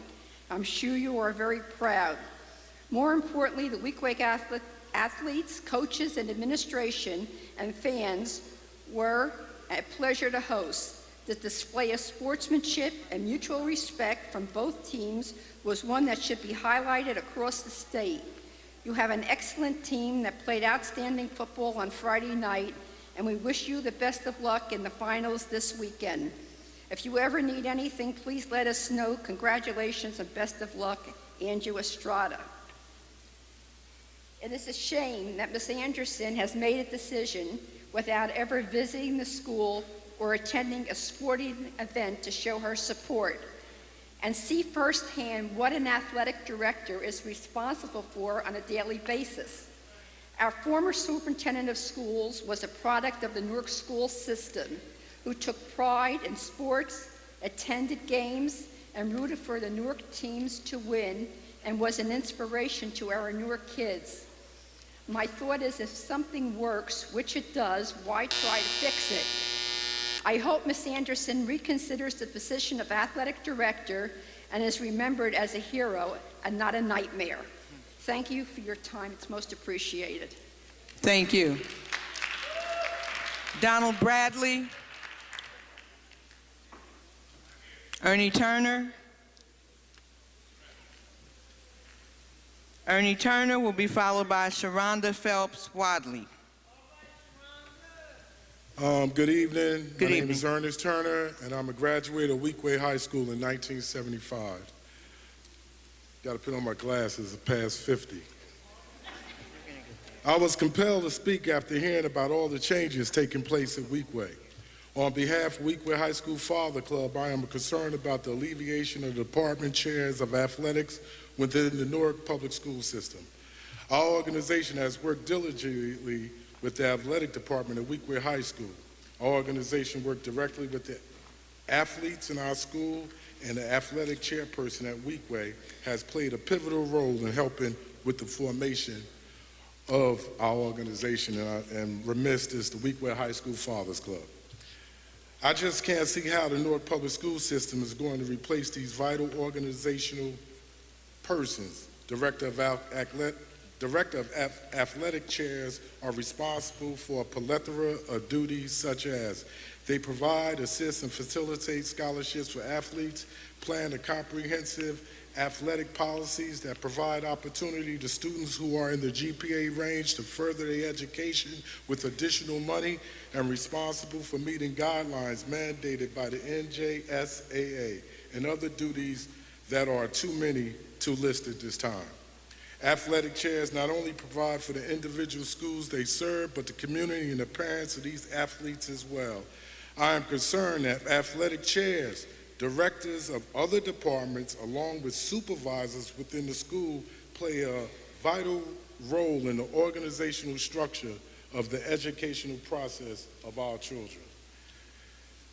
I'm sure you are very proud. More importantly, the Weequahic athletes, coaches, and administration and fans were a pleasure to host. The display of sportsmanship and mutual respect from both teams was one that should be highlighted across the state. You have an excellent team that played outstanding football on Friday night, and we wish you the best of luck in the finals this weekend. If you ever need anything, please let us know. Congratulations and best of luck, Andrew Estrada. It is a shame that Ms. Anderson has made a decision without ever visiting the school or attending a sporting event to show her support and see firsthand what an athletic director is responsible for on a daily basis. Our former superintendent of schools was a product of the Newark school system who took pride in sports, attended games, and rooted for the Newark teams to win and was an inspiration to our Newark kids. My thought is, if something works, which it does, why try to fix it? I hope Ms. Anderson reconsiders the position of athletic director and is remembered as a hero and not a nightmare. Thank you for your time. It's most appreciated. Thank you. Donald Bradley. Ernie Turner. Ernie Turner will be followed by Sharonda Phelps Wadley. Good evening. Good My evening. name is Ernest Turner, and I'm a graduate of Weequay High School in 1975. Got to put on my glasses, past 50. I was compelled to speak after hearing about all the changes taking place at Weequay. On behalf of Weequay High School Father Club, I am concerned about the alleviation of the department chairs of athletics within the Newark public school system. Our organization has worked diligently with the athletic department at Weequay High School. Our organization worked directly with the athletes in our school, and the athletic chairperson at Weequay has played a pivotal role in helping with the formation of our organization, and remiss is the Weequay High School Fathers Club. I just can't see how the Newark public school system is going to replace these vital organizational persons. Director of athletic chairs are responsible for a plethora of duties, such as they provide, assist, and facilitate scholarships for athletes, plan a comprehensive athletic policies that provide opportunity to students who are in the GPA range to further their education with additional money, and responsible for meeting guidelines mandated by the NJSAA and other duties that are too many to list at this time. Athletic chairs not only provide for the individual schools they serve, but the community and the parents of these athletes as well. I am concerned that athletic chairs, directors of other departments, along with supervisors within the school, play a vital role in the organizational structure of the educational process of our children.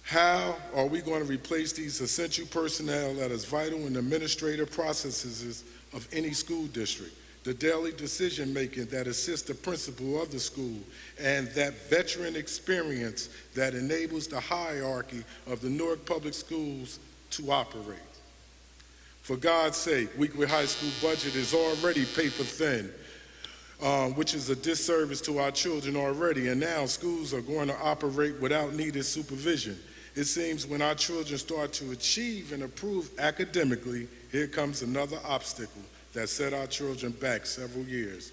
How are we going to replace these essential personnel that is vital in the administrative processes of any school district, the daily decision-making that assists the principal of the school, and that veteran experience that enables the hierarchy of the Newark Public Schools to operate? For God's sake, Weequay High School budget is already paper thin, which is a disservice to our children already, and now schools are going to operate without needed supervision. It seems when our children start to achieve and improve academically, here comes another obstacle that set our children back several years.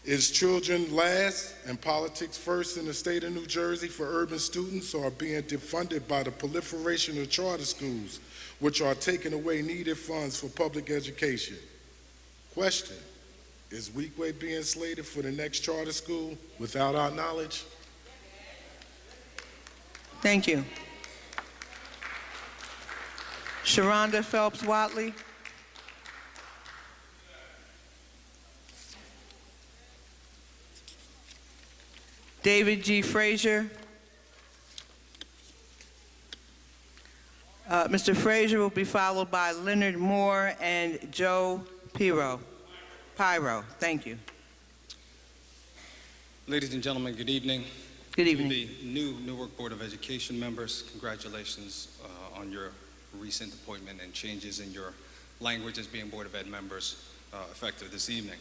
Is children last and politics first in the state of New Jersey for urban students, or are being defunded by the proliferation of charter schools, which are taking away needed funds for public education? Question, is Weequay being slated for the next charter school without our knowledge? Thank you. Sharonda Phelps Wadley. David G. Frazier. Mr. Frazier will be followed by Leonard Moore and Joe Pyro. Thank you. Ladies and gentlemen, good evening. Good evening. To the new Newark Board of Education members, congratulations on your recent appointment and changes in your language as being Board of Ed members effective this evening.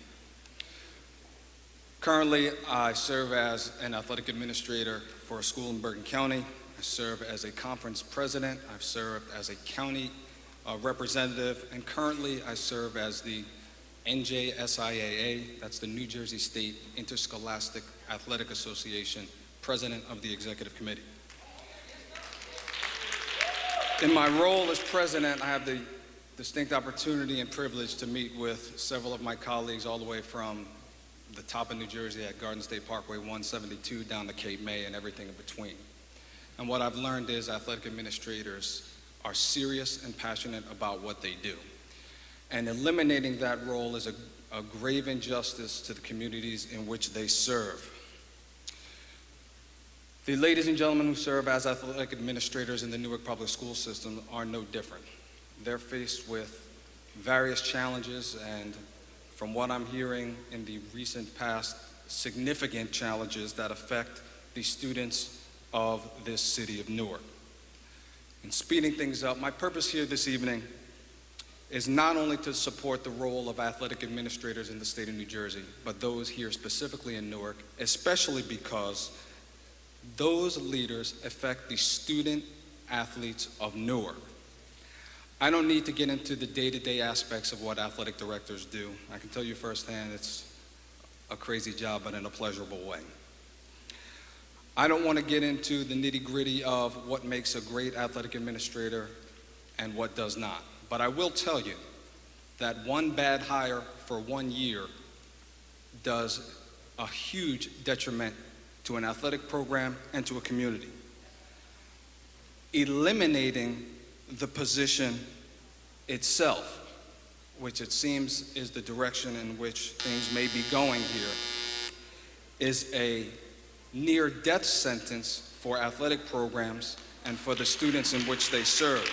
Currently, I serve as an athletic administrator for a school in Bergen County. I serve as a conference president. I've served as a county representative, and currently I serve as the NJSIAA, that's the New Jersey State Interscholastic Athletic Association, president of the executive committee. In my role as president, I have the distinct opportunity and privilege to meet with several of my colleagues all the way from the top of New Jersey at Garden State Parkway 172 down to Cape May and everything in between. And what I've learned is athletic administrators are serious and passionate about what they do. And eliminating that role is a grave injustice to the communities in which they serve. The ladies and gentlemen who serve as athletic administrators in the Newark public school system are no different. They're faced with various challenges, and from what I'm hearing in the recent past, significant challenges that affect the students of this city of Newark. In speeding things up, my purpose here this evening is not only to support the role of athletic administrators in the state of New Jersey, but those here specifically in Newark, especially because those leaders affect the student athletes of Newark. I don't need to get into the day-to-day aspects of what athletic directors do. I can tell you firsthand it's a crazy job, but in a pleasurable way. I don't want to get into the nitty-gritty of what makes a great athletic administrator and what does not. But I will tell you that one bad hire for 1 year does a huge detriment to an athletic program and to a community. Eliminating the position itself, which it seems is the direction in which things may be going here, is a near-death sentence for athletic programs and for the students in which they serve.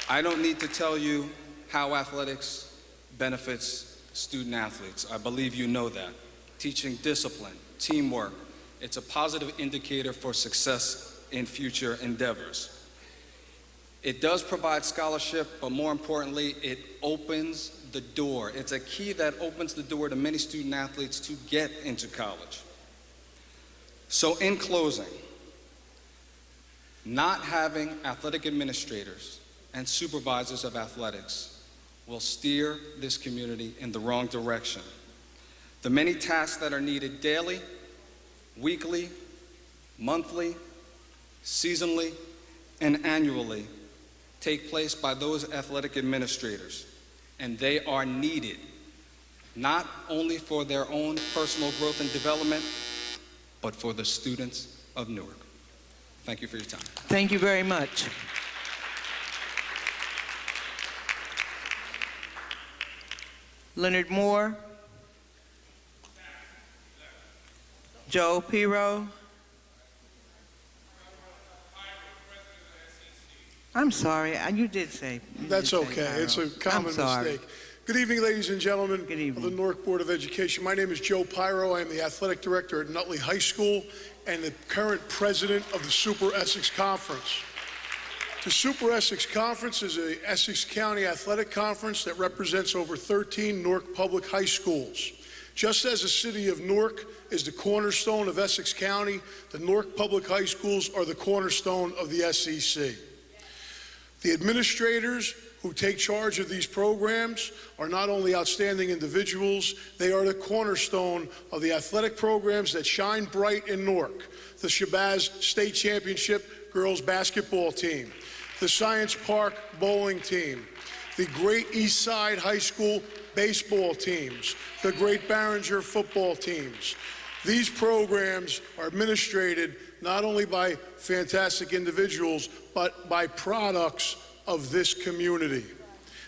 I don't need to tell you how athletics benefits student athletes. I believe you know that. Teaching discipline, teamwork, it's a positive indicator for success in future endeavors. It does provide scholarship, but more importantly, it opens the door. It's a key that opens the door to many student athletes to get into college. So in closing, not having athletic administrators and supervisors of athletics will steer this community in the wrong direction. The many tasks that are needed daily, weekly, monthly, seasonally, and annually take place by those athletic administrators, and they are needed not only for their own personal growth and development, but for the students of Newark. Thank you for your time. Thank you very much. Leonard Moore. Joe Pirro. I'm sorry, you did say. That's okay. It's a common mistake. Good evening, ladies and gentlemen of the Newark Board of Education. My name is Joe Pirro. I am the athletic director at Nutley High School and the current president of the Super Essex Conference. The Super Essex Conference is an Essex County athletic conference that represents over 13 Newark public high schools. Just as the city of Newark is the cornerstone of Essex County, the Newark public high schools are the cornerstone of the SEC. The administrators who take charge of these programs are not only outstanding individuals, they are the cornerstone of the athletic programs that shine bright in Newark. The Shabazz State Championship girls basketball team, the Science Park bowling team, the Great East Side High School baseball teams, the Great Barringer football teams. These programs are administrated not only by fantastic individuals, but by products of this community.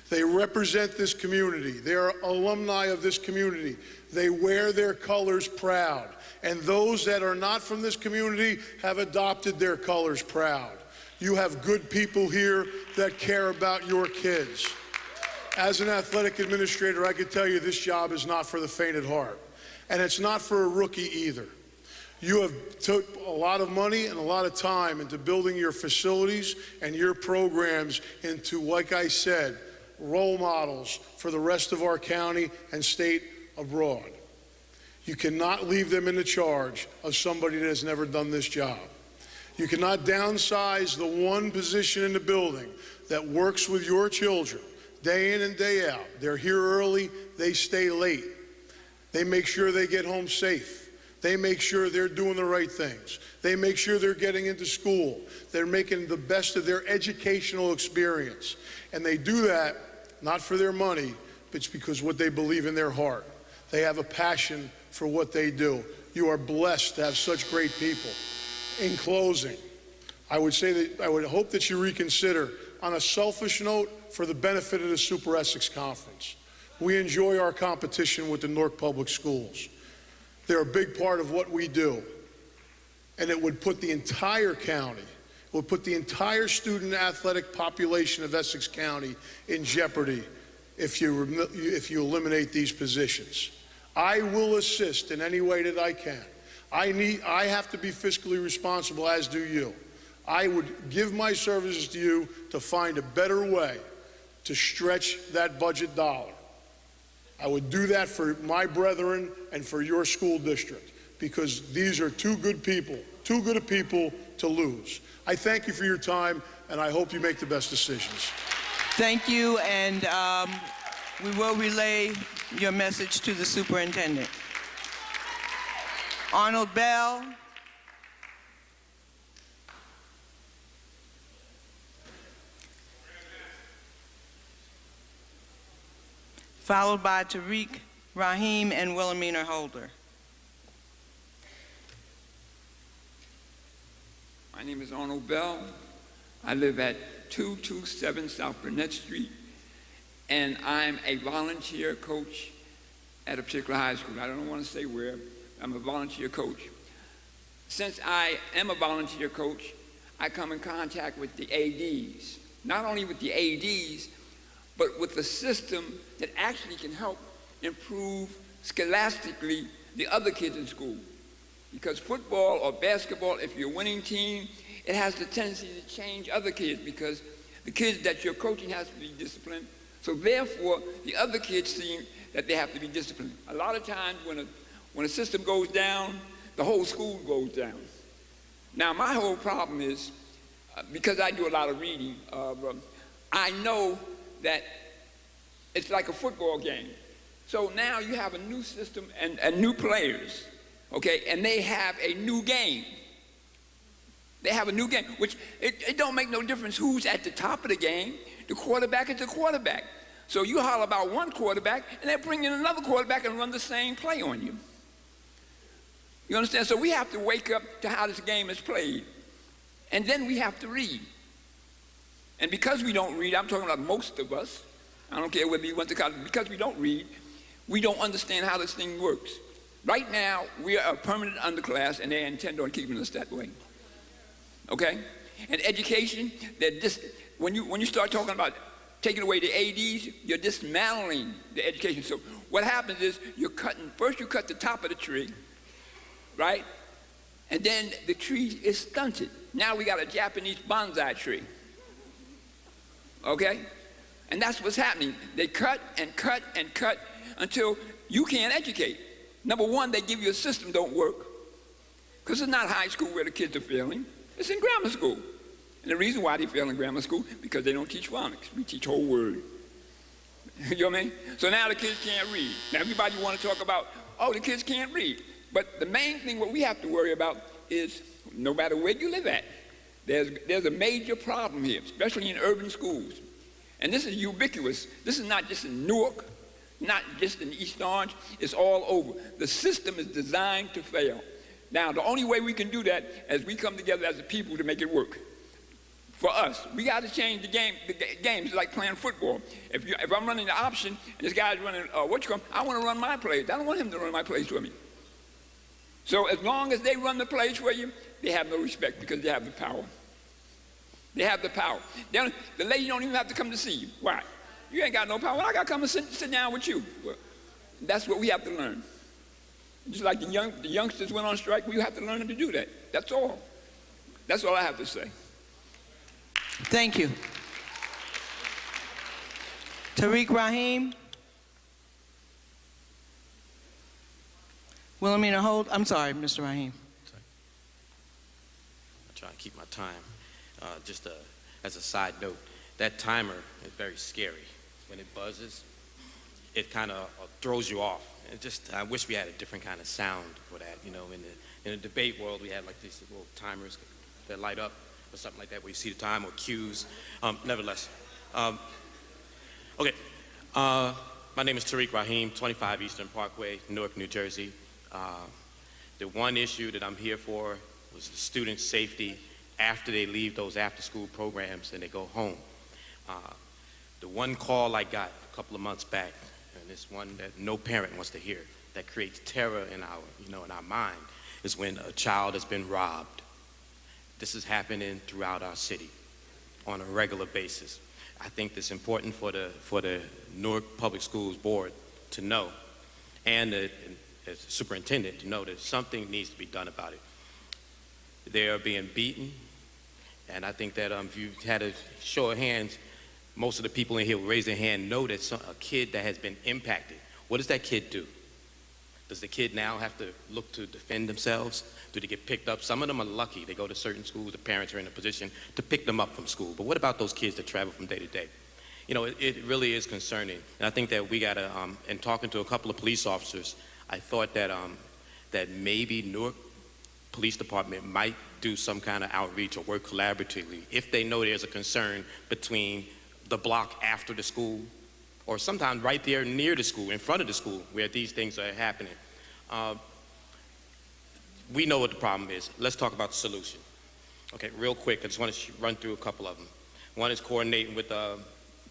They represent this community. They are alumni of this community. They wear their colors proud. And those that are not from this community have adopted their colors proud. You have good people here that care about your kids. As an athletic administrator, I can tell you this job is not for the faint at heart. And it's not for a rookie either. You have took a lot of money and a lot of time into building your facilities and your programs into, like I said, role models for the rest of our county and state abroad. You cannot leave them in the charge of somebody that has never done this job. You cannot downsize the one position in the building that works with your children day in and day out. They're here early, they stay late. They make sure they get home safe. They make sure they're doing the right things. They make sure they're getting into school. They're making the best of their educational experience. And they do that not for their money, but it's because what they believe in their heart. They have a passion for what they do. You are blessed to have such great people. In closing, I would say that I would hope that you reconsider, on a selfish note, for the benefit of the Super Essex Conference. We enjoy our competition with the Newark Public Schools. They're a big part of what we do. And it would put the entire county It would put the entire student athletic population of Essex County in jeopardy if you eliminate these positions. I will assist in any way that I can. I have to be fiscally responsible, as do you. I would give my services to you to find a better way to stretch that budget dollar. I would do that for my brethren and for your school district, because these are too good a people to lose. I thank you for your time, and I hope you make the best decisions. Thank you, and we will relay your message to the superintendent. Arnold Bell. Followed by Tariq Rahim and Wilhelmina Holder. My name is Arnold Bell. I live at 227 South Burnett Street, and I'm a volunteer coach at a particular high school. I don't want to say where. I'm a volunteer coach. Since I am a volunteer coach, I come in contact with the ADs. Not only with the ADs, but with the system that actually can help improve scholastically the other kids in school. Because football or basketball, if you're a winning team, it has the tendency to change other kids, because the kids that you're coaching has to be disciplined. So therefore, the other kids see that they have to be disciplined. A lot of times when a system goes down, the whole school goes down. Now, my whole problem is, because I do a lot of reading, I know that it's like a football game. So now you have a new system and new players, okay, and they have a new game. They have a new game, which it don't make no difference who's at the top of the game. The quarterback is the quarterback. So you holler about one quarterback, and they bring in another quarterback and run the same play on you. You understand? So we have to wake up to how this game is played. And then we have to read. And because we don't read, I'm talking about most of us, I don't care whether you went to college, because we don't read, we don't understand how this thing works. Right now, we are a permanent underclass, and they intend on keeping us that way. Okay? And education, when you start talking about taking away the ADs, you're dismantling the education. So what happens is first you cut the top of the tree, right? And then the tree is stunted. Now we got a Japanese bonsai tree. Okay? And that's what's happening. They cut and cut and cut until you can't educate. Number one, they give you a system don't work. Because it's not high school where the kids are failing. It's in grammar school. And the reason why they fail in grammar school, because they don't teach phonics. We teach whole word. You know what I mean? So now the kids can't read. Now everybody want to talk about, oh, the kids can't read. But the main thing what we have to worry about is no matter where you live at, there's a major problem here, especially in urban schools. And this is ubiquitous. This is not just in Newark, not just in East Orange, it's all over. The system is designed to fail. Now, the only way we can do that is we come together as a people to make it work. For us, we got to change the game. The game is like playing football. If I'm running the option and this guy's running I want to run my plays. I don't want him to run my plays for me. So as long as they run the plays for you, they have no respect because they have the power. They have the power. The lady don't even have to come to see you. Why? You ain't got no power. I got to come and sit down with you. Well, that's what we have to learn. Just like the youngsters went on strike, we have to learn to do that. That's all. That's all I have to say. Thank you. Tariq Rahim. Wilhelmina Holt. I'm sorry, Mr. Rahim. I try to keep my time. Just as a side note, that timer is very scary. When it buzzes, it kind of throws you off. I wish we had a different kind of sound for that. You know, in the debate world, we had like these little timers that light up or something like that, where you see the time or cues. Nevertheless, okay. My name is Tariq Rahim, 25 Eastern Parkway, Newark, New Jersey. The one issue that I'm here for was the student safety after they leave those after-school programs and they go home. The one call I got a couple of months back, and it's one that no parent wants to hear, that creates terror in our mind, is when a child has been robbed. This is happening throughout our city on a regular basis. I think it's important for the Newark Public Schools Board to know, and as superintendent to know that something needs to be done about it. They are being beaten, and I think that if you had a show of hands, most of the people in here will raise their hand, know that a kid that has been impacted, what does that kid do? Does the kid now have to look to defend themselves? Do they get picked up? Some of them are lucky. They go to certain schools, the parents are in a position to pick them up from school. But what about those kids that travel from day to day? You know, it really is concerning. And I think that we gotta, in talking to a couple of police officers, I thought that, that maybe Newark Police Department might do some kind of outreach or work collaboratively if they know there's a concern between the block after the school, or sometimes right there near the school, in front of the school, where these things are happening. We know what the problem is. Let's talk about the solution. Okay, real quick, I just want to run through a couple of them. One is coordinating with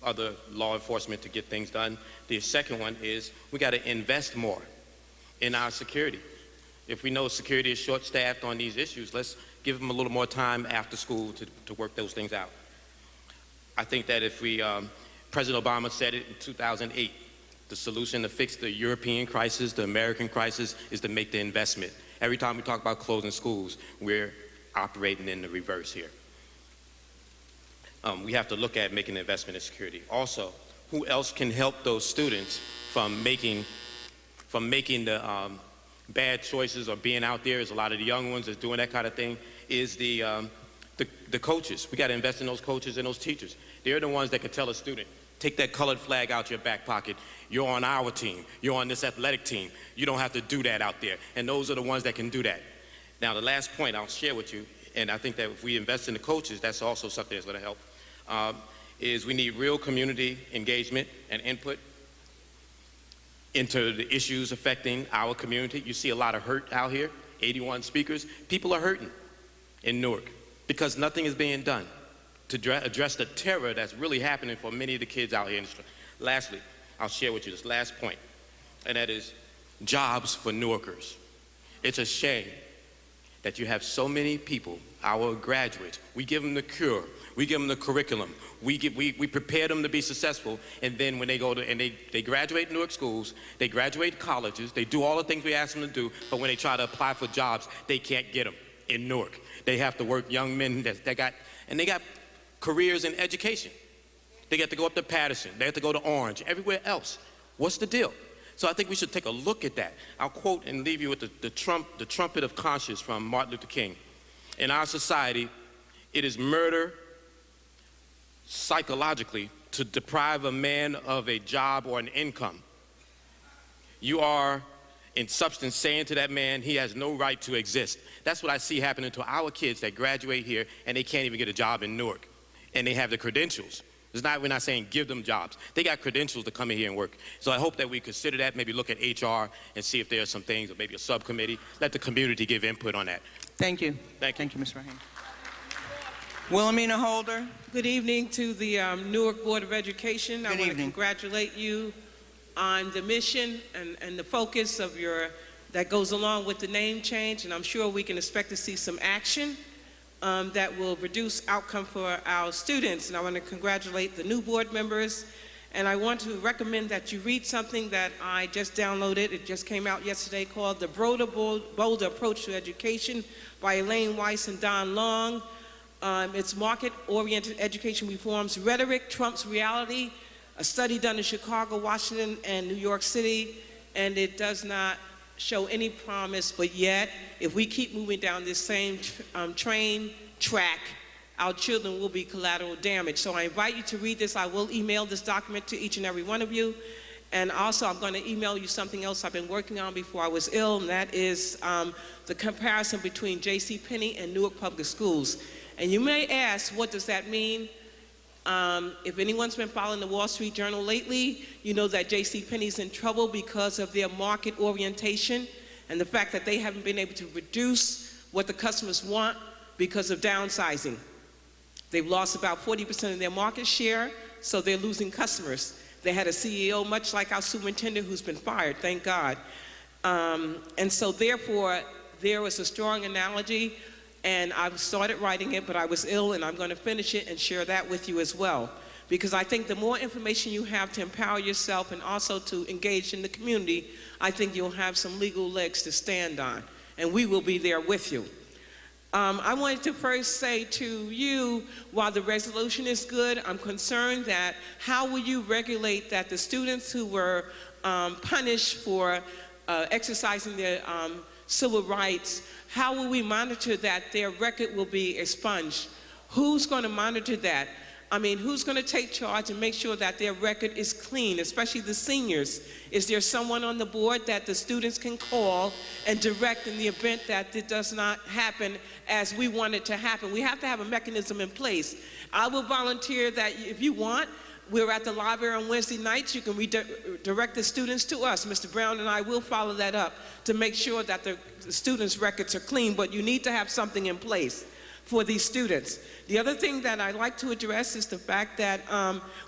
other law enforcement to get things done. The second one is we got to invest more in our security. If we know security is short-staffed on these issues, let's give them a little more time after school to work those things out. I think that if we, President Obama said it in 2008, the solution to fix the European crisis, the American crisis, is to make the investment. Every time we talk about closing schools, we're operating in the reverse here. We have to look at making an investment in security. Also, who else can help those students from making the bad choices or being out there, as a lot of the young ones is doing that kind of thing, is the coaches. We got to invest in those coaches and those teachers. They're the ones that can tell a student, take that colored flag out your back pocket. You're on our team. You're on this athletic team. You don't have to do that out there. And those are the ones that can do that. Now, the last point I'll share with you, and I think that if we invest in the coaches, that's also something that's going to help, is we need real community engagement and input into the issues affecting our community. You see a lot of hurt out here, 81 speakers. People are hurting in Newark because nothing is being done to address the terror that's really happening for many of the kids out here in the street. Lastly, I'll share with you this last point, and that is jobs for Newarkers. It's a shame that you have so many people, our graduates, we give them the cure, we give them the curriculum, we prepare them to be successful, and then when they go to, and they graduate Newark schools, they graduate colleges, they do all the things we ask them to do, but when they try to apply for jobs, they can't get them in Newark. They have to work, young men they got careers in education. They get to go up to Patterson, they have to go to Orange, everywhere else. What's the deal? So I think we should take a look at that. I'll quote and leave you with the trumpet of conscience from Martin Luther King. In our society, it is murder psychologically to deprive a man of a job or an income. You are, in substance, saying to that man, he has no right to exist. That's what I see happening to our kids that graduate here and they can't even get a job in Newark. And they have the credentials. We're not saying give them jobs. They got credentials to come in here and work. So I hope that we consider that, maybe look at HR and see if there are some things, or maybe a subcommittee. Let the community give input on that. Thank you. Thank you. Thank you, Ms. Rahim. Wilhelmina Holder. Good evening to the Newark Board of Education. I want to congratulate you on the mission and the focus of that goes along with the name change, and I'm sure we can expect to see some action that will reduce outcome for our students. And I want to congratulate the new board members, and I want to recommend that you read something that I just downloaded. It just came out yesterday, called The Bolder Approach to Education by Elaine Weiss and Don Long. It's market-oriented education reforms, rhetoric trumps reality, a study done in Chicago, Washington, and New York City, and it does not show any promise, but yet, if we keep moving down this same train track, our children will be collateral damage. So I invite you to read this. I will email this document to each and every one of you. And also, I'm going to email you something else I've been working on before I was ill, and that is the comparison between JCPenney and Newark Public Schools. And you may ask, what does that mean? If anyone's been following the Wall Street Journal lately, you know that JCPenney's in trouble because of their market orientation and the fact that they haven't been able to reduce what the customers want because of downsizing. They've lost about 40% of their market share, so they're losing customers. They had a CEO, much like our superintendent, who's been fired, thank God. And so therefore, there was a strong analogy and I've started writing it, but I was ill, and I'm going to finish it and share that with you as well. Because I think the more information you have to empower yourself and also to engage in the community, I think you'll have some legal legs to stand on, and we will be there with you. I wanted to first say to you, while the resolution is good, I'm concerned that how will you regulate that the students who were punished for exercising their civil rights, how will we monitor that their record will be expunged? Who's going to monitor that? I mean, who's going to take charge and make sure that their record is clean, especially the seniors? Is there someone on the board that the students can call and direct in the event that it does not happen as we want it to happen? We have to have a mechanism in place. I will volunteer that if you want, we're at the library on Wednesday nights. You can direct the students to us. Mr. Brown and I will follow that up to make sure that the students' records are clean, but you need to have something in place for these students. The other thing that I'd like to address is the fact that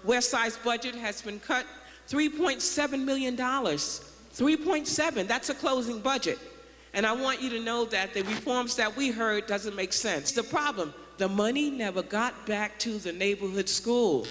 Westside's budget has been cut $3.7 million. 3.7, that's a closing budget. And I want you to know that the reforms that we heard doesn't make sense. The problem, the money never got back to the neighborhood school.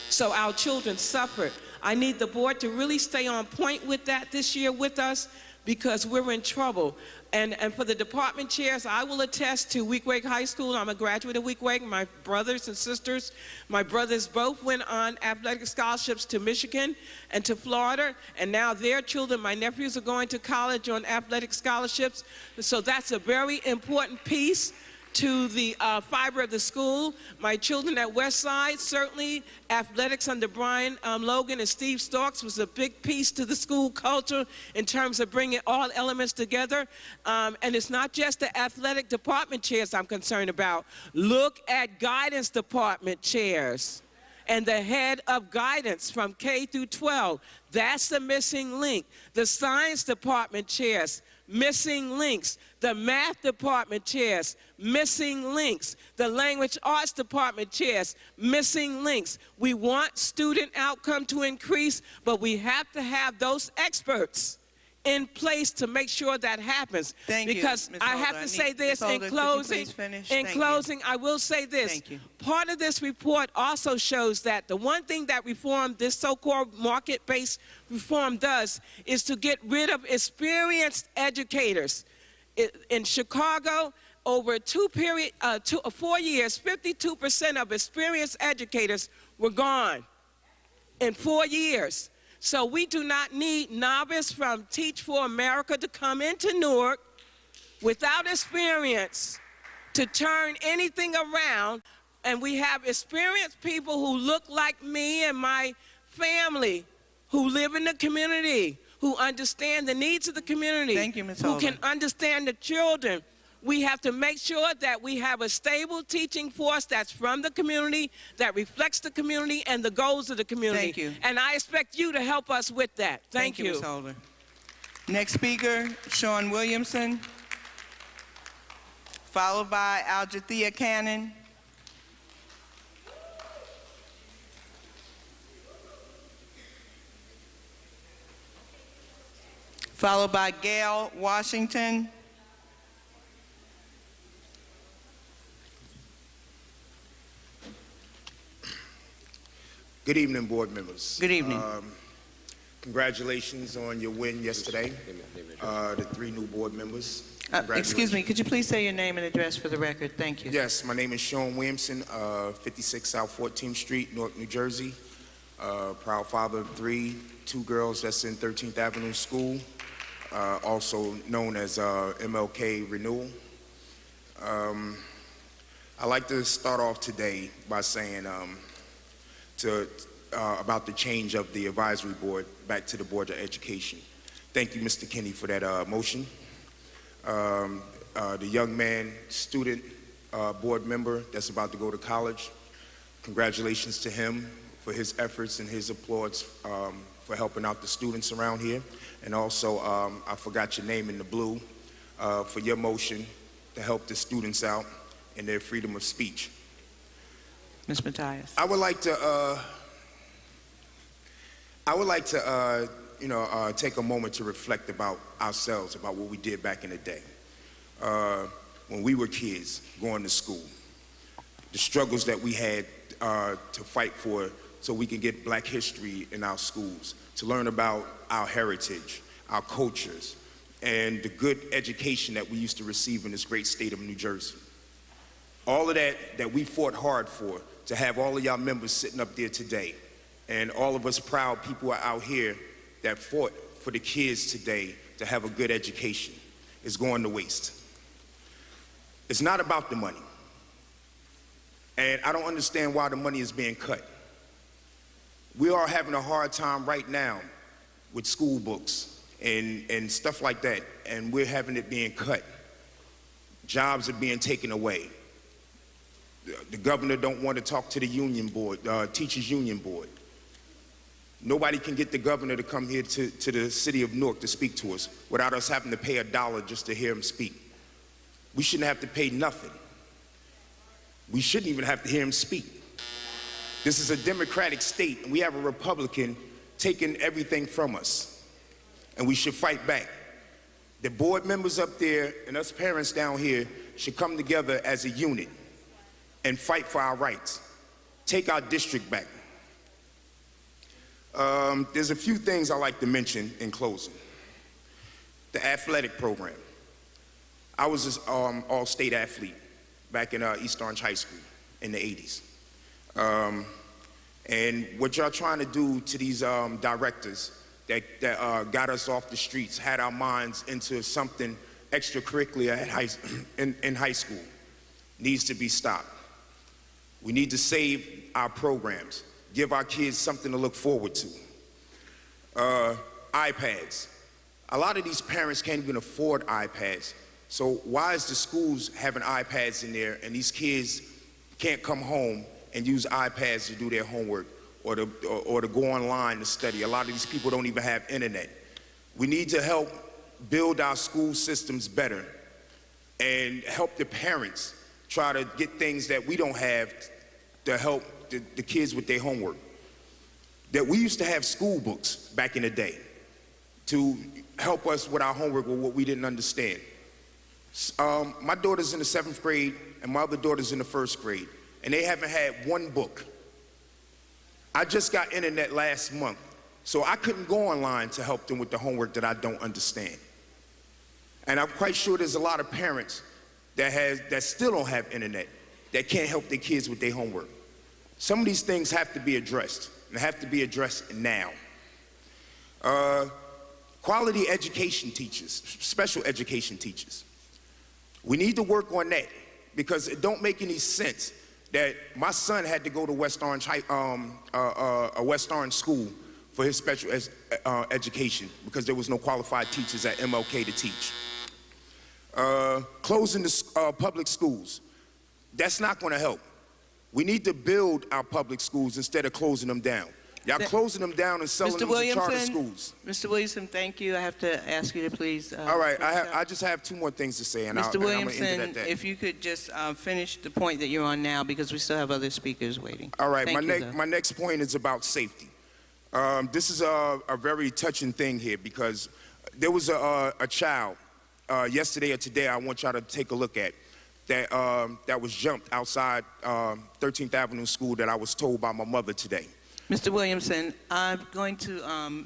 So our children suffered. I need the board to really stay on point with that this year with us, because we're in trouble. And for the department chairs, I will attest to Weequahic High School. I'm a graduate of Weequahic. My brothers and sisters, my brothers both went on athletic scholarships to Michigan and to Florida, and now their children, my nephews, are going to college on athletic scholarships. So that's a very important piece to the fiber of the school. My children at Westside, certainly athletics under Brian Logan and Steve Starks was a big piece to the school culture in terms of bringing all elements together. And it's not just the athletic department chairs I'm concerned about. Look at guidance department chairs and the head of guidance from K through 12. That's the missing link. The science department chairs, missing links. The math department chairs, missing links. The language arts department chairs, missing links. We want student outcome to increase, but we have to have those experts in place to make sure that happens. Thank you, because Ms. I Holder. have to say this in Ms. Holder, could you closing. please finish? In Thank you. closing, I will say this. Thank you. Part of this report also shows that the one thing that reform, this so-called market-based reform does, is to get rid of experienced educators. In Chicago, over 4 years, 52% of experienced educators were gone in 4 years. So we do not need novice from Teach for America to come into Newark without experience to turn anything around. And we have experienced people who look like me and my family, who live in the community, who understand the needs of the community, Thank you, Ms. who Holder. can understand the children. We have to make sure that we have a stable teaching force that's from the community, that reflects the community and the goals of the community. Thank you. And I expect you to help us with that. Thank you. Ms. Holder. Next speaker, Sean Williamson, followed by Aljathea Cannon. Followed by Gail Washington. Good evening, board members. Good evening. Congratulations on your win yesterday, the 3 new board members. Excuse me, could you please say your name and address for the record? Thank you. Yes, my name is Sean Williamson, 56 South 14th Street, Newark, New Jersey. Proud father of 3, 2 girls that's in 13th Avenue School, also known as MLK Renewal. I'd like to start off today by saying about the change of the advisory board back to the Board of Education. Thank you, Mr. Kinney, for that motion. The young man, student board member that's about to go to college, congratulations to him for his efforts and his applause for helping out the students around here. And also, I forgot your name in the blue, for your motion to help the students out in their freedom of speech. Ms. Matthias. I would like to take a moment to reflect about ourselves, about what we did back in the day. when we were kids going to school. The struggles that we had to fight for so we can get Black history in our schools, to learn about our heritage, our cultures, and the good education that we used to receive in this great state of New Jersey. All of that we fought hard for, to have all of y'all members sitting up there today, and all of us proud people are out here that fought for the kids today to have a good education, is going to waste. It's not about the money. And I don't understand why the money is being cut. We are having a hard time right now with school books and stuff like that, and we're having it being cut. Jobs are being taken away. The governor don't want to talk to the union board, teachers union board. Nobody can get the governor to come here to the city of Newark to speak to us without us having to pay $1 just to hear him speak. We shouldn't have to pay nothing. We shouldn't even have to hear him speak. This is a democratic state, and we have a Republican taking everything from us, and we should fight back. The board members up there and us parents down here should come together as a unit and fight for our rights. Take our district back. There's a few things I like to mention in closing. The athletic program. I was an all-state athlete back in East Orange High School in the 80s. And what y'all trying to do to these directors that got us off the streets, had our minds into something extracurricular in high school, needs to be stopped. We need to save our programs, give our kids something to look forward to. iPads. A lot of these parents can't even afford iPads. So why is the schools having iPads in there and these kids can't come home and use iPads to do their homework or to go online to study? A lot of these people don't even have internet. We need to help build our school systems better and help the parents try to get things that we don't have to help the kids with their homework. That we used to have school books back in the day to help us with our homework or what we didn't understand. My daughter's in the 7th grade and my other daughter's in the 1st grade, and they haven't had one book. I just got internet last month, so I couldn't go online to help them with the homework that I don't understand. And I'm quite sure there's a lot of parents that still don't have internet, that can't help their kids with their homework. Some of these things have to be addressed, and have to be addressed now. Quality education teachers, special education teachers. We need to work on that, because it don't make any sense that my son had to go to West Orange a West Orange school for his special education because there was no qualified teachers at MLK to teach. Closing the public schools, that's not going to help. We need to build our public schools instead of closing them down. Y'all closing them down and selling them to charter schools. Mr. Williamson, thank you. I have to ask you to please. All right, I just have 2 more things to say, and Mr. I'm Williamson, going to end it at that. if you could just finish the point that you're on now, because we still have other speakers waiting. All right, Thank my next point is about safety. This is a very touching thing here, because there was a child yesterday or today I want y'all to take a look at that was jumped outside 13th Avenue School that I was told by my mother today. Mr. Williamson, I'm going to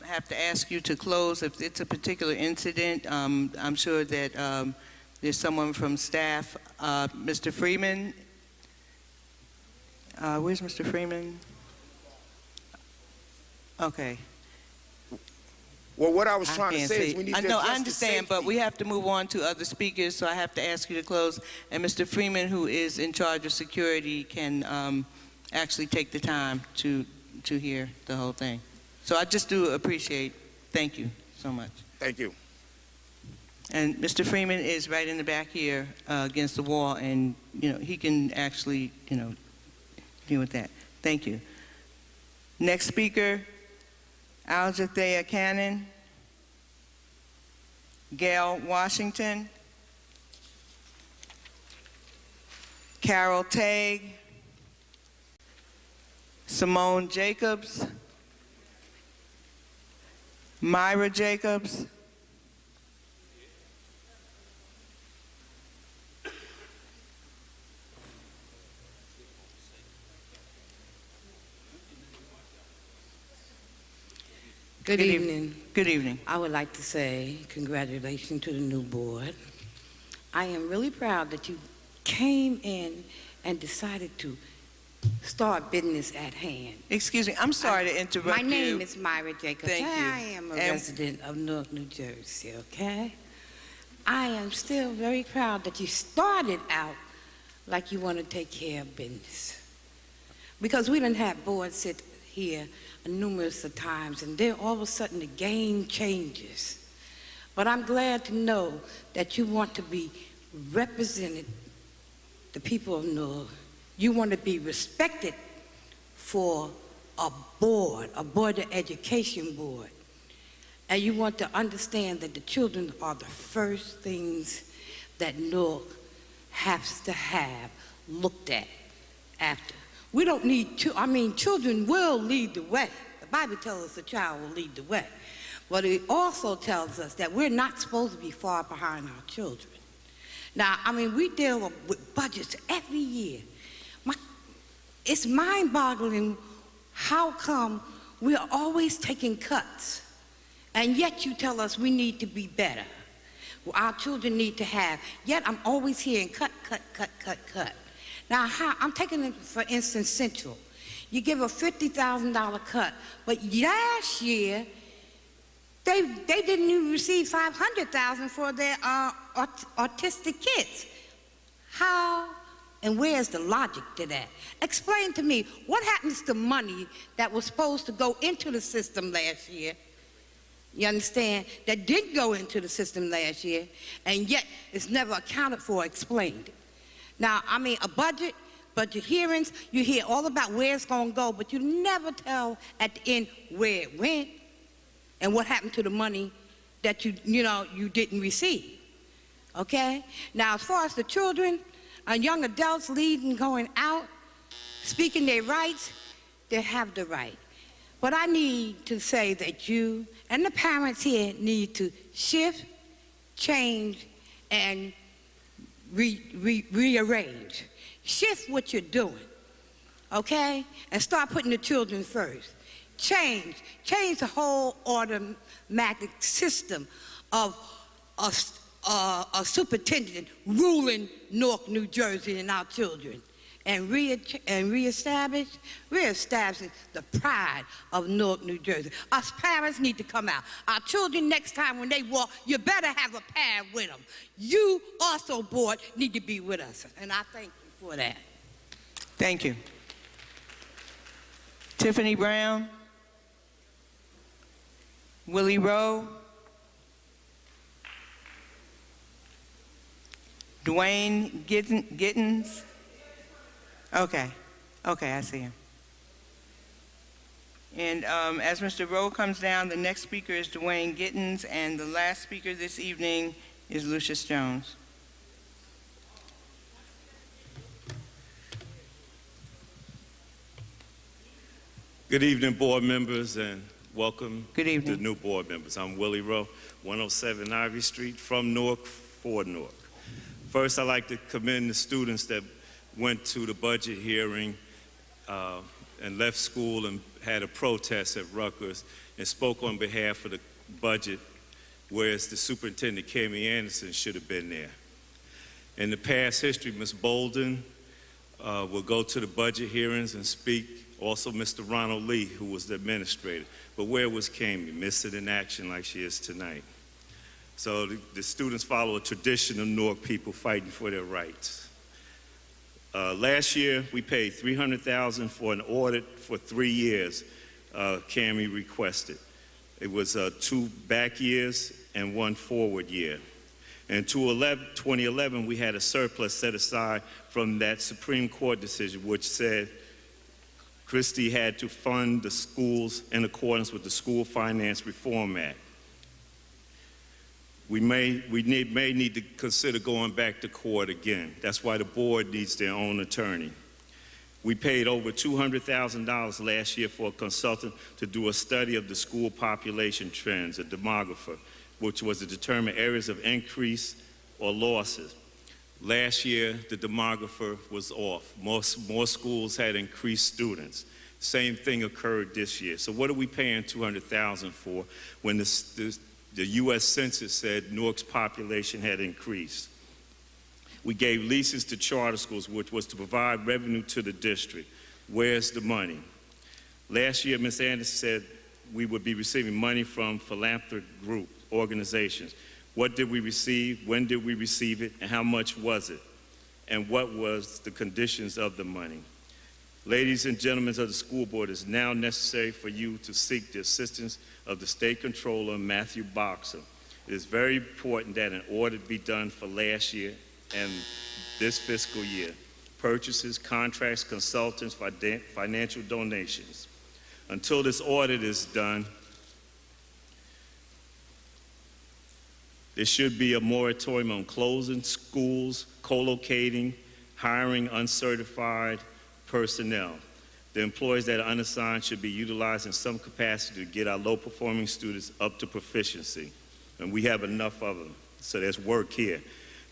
have to ask you to close. If it's a particular incident, I'm sure that there's someone from staff. Mr. Freeman, where's Mr. Freeman? Okay. Well, what I was trying to say is we need to No, address I understand, the but we have to move on to other speakers, so I have to ask you to close. And Mr. Freeman, who is in charge of security, can actually take the time to hear the whole thing. So I just do appreciate, thank you so much. Thank you. And Mr. Freeman is right in the back here against the wall, and he can actually deal with that. Thank you. Next speaker, Aljathea Cannon, Gail Washington, Carol Tague, Simone Jacobs, Myra Jacobs, Good evening. Good evening. I would like to say congratulations to the new board. I am really proud that you came in and decided to start business at hand. Excuse me, I'm sorry to interrupt you. My name is Myra Jacobs. Thank you. I am a resident of Newark, New Jersey, okay? I am still very proud that you started out like you want to take care of business. Because we done had boards sit here numerous of times, and then all of a sudden the game changes. But I'm glad to know that you want to be represented, the people of Newark. You want to be respected for a board of education board. And you want to understand that the children are the first things that Newark has to have looked at after. We don't need children will lead the way. The Bible tells us the child will lead the way. But it also tells us that we're not supposed to be far behind our children. Now, we deal with budgets every year. It's mind-boggling how come we are always taking cuts, and yet you tell us we need to be better. Our children need to have, yet I'm always hearing cut, cut, cut, cut, cut. Now, I'm taking it, for instance, Central. You give a $50,000 cut, but last year, they didn't even receive $500,000 for their autistic kids. How and where's the logic to that? Explain to me, what happens to money that was supposed to go into the system last year? You understand? That did go into the system last year, and yet it's never accounted for or explained. Now, a budget hearings, you hear all about where it's going to go, but you never tell at the end where it went and what happened to the money that you didn't receive. Okay? Now, as far as the children, young adults leading, going out, speaking their rights, they have the right. But I need to say that you and the parents here need to shift, change, and rearrange. Shift what you're doing, okay? And start putting the children first. Change the whole automatic system of a superintendent ruling Newark, New Jersey, and our children, and reestablish the pride of Newark, New Jersey. Us parents need to come out. Our children, next time when they walk, you better have a parent with them. You also, board, need to be with us, and I thank you for that. Thank you. Tiffany Brown, Willie Rowe, Dwayne Gittens. Okay, I see him. And as Mr. Rowe comes down, the next speaker is Dwayne Gittens, and the last speaker this evening is Lucius Jones. Good evening, board members, and welcome Good evening. to new board members. I'm Willie Rowe, 107 Ivy Street, from Newark, for Newark. First, I'd like to commend the students that went to the budget hearing and left school and had a protest at Rutgers and spoke on behalf of the budget, whereas the superintendent, Kami Anderson, should have been there. In the past history, Ms. Bolden will go to the budget hearings and speak. Also, Mr. Ronald Lee, who was the administrator. But where was Kami? Missing in action like she is tonight. So the students follow a tradition of Newark people fighting for their rights. Last year, we paid $300,000 for an audit for 3 years, Kami requested. It was 2 back years and 1 forward year. In 2011, we had a surplus set aside from that Supreme Court decision, which said Christie had to fund the schools in accordance with the School Finance Reform Act. We may need to consider going back to court again. That's why the board needs their own attorney. We paid over $200,000 last year for a consultant to do a study of the school population trends, a demographer, which was to determine areas of increase or losses. Last year, the demographer was off. More schools had increased students. Same thing occurred this year. So what are we paying $200,000 for when the U.S. Census said Newark's population had increased? We gave leases to charter schools, which was to provide revenue to the district. Where's the money? Last year, Ms. Anderson said we would be receiving money from philanthropic group organizations. What did we receive? When did we receive it? And how much was it? And what was the conditions of the money? Ladies and gentlemen of the school board, it is now necessary for you to seek the assistance of the State Controller, Matthew Boxer. It is very important that an audit be done for last year and this fiscal year. Purchases, contracts, consultants, financial donations. Until this audit is done, there should be a moratorium on closing schools, co-locating, hiring uncertified personnel. The employees that are unassigned should be utilized in some capacity to get our low-performing students up to proficiency. And we have enough of them, so there's work here.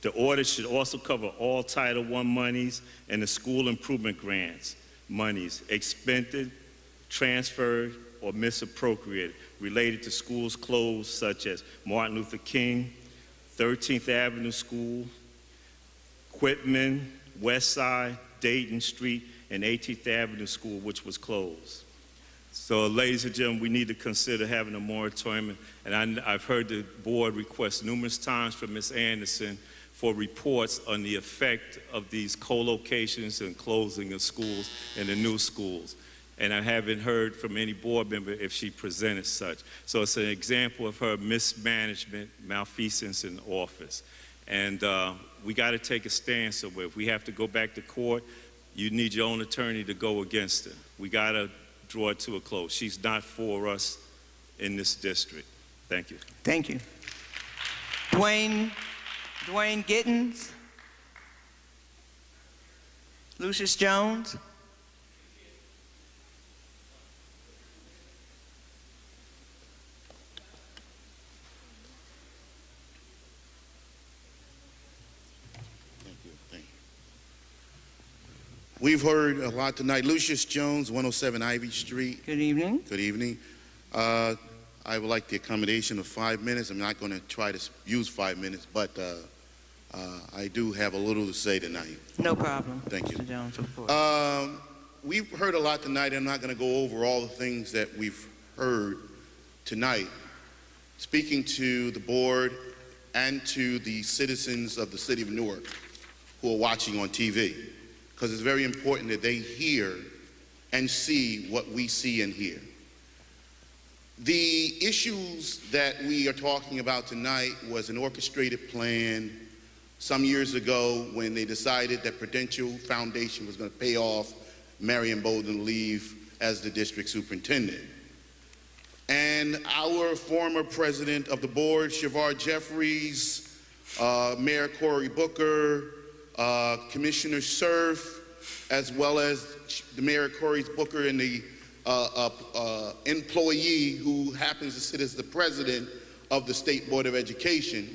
The audit should also cover all Title I monies and the school improvement grants monies expended, transferred, or misappropriated related to schools closed, such as Martin Luther King, 13th Avenue School, Quitman, West Side, Dayton Street, and 18th Avenue School, which was closed. So, ladies and gentlemen, we need to consider having a moratorium, and I've heard the board request numerous times from Ms. Anderson for reports on the effect of these co-locations and closing of schools and the new schools. And I haven't heard from any board member if she presented such. So it's an example of her mismanagement, malfeasance in office. And we got to take a stand somewhere. If we have to go back to court, you need your own attorney to go against her. We got to draw it to a close. She's not for us in this district. Thank you. Thank you. Dwayne Gittens. Lucius Jones. We've heard a lot tonight. Lucius Jones, 107 Ivy Street. Good evening. Good evening. I would like the accommodation of 5 minutes. I'm not going to try to use 5 minutes, but I do have a little to say tonight. No problem. Thank you. Mr. Jones, of course. We've heard a lot tonight. I'm not going to go over all the things that we've heard tonight. Speaking to the board and to the citizens of the city of Newark who are watching on TV, because it's very important that they hear and see what we see and hear. The issues that we are talking about tonight was an orchestrated plan some years ago when they decided that Prudential Foundation was going to pay off Marion Bolden leave as the district superintendent. And our former president of the board, Shavar Jeffries, Mayor Cory Booker, Commissioner Cerf, as well as the Mayor Cory Booker and the employee who happens to sit as the president of the State Board of Education,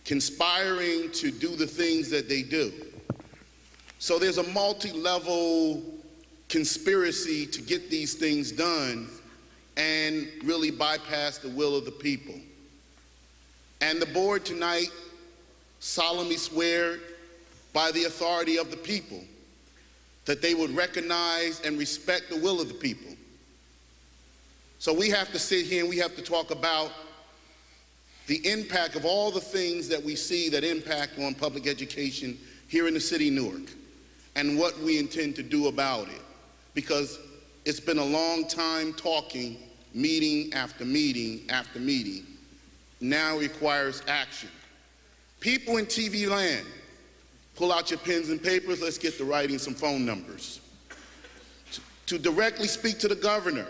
conspiring to do the things that they do. So there's a multi-level conspiracy to get these things done and really bypass the will of the people. And the board tonight solemnly swear by the authority of the people that they would recognize and respect the will of the people. So we have to sit here and we have to talk about the impact of all the things that we see that impact on public education here in the city of Newark and what we intend to do about it. Because it's been a long time talking, meeting after meeting after meeting. Now requires action. People in TV land, pull out your pens and papers, let's get to writing some phone numbers. To directly speak to the governor,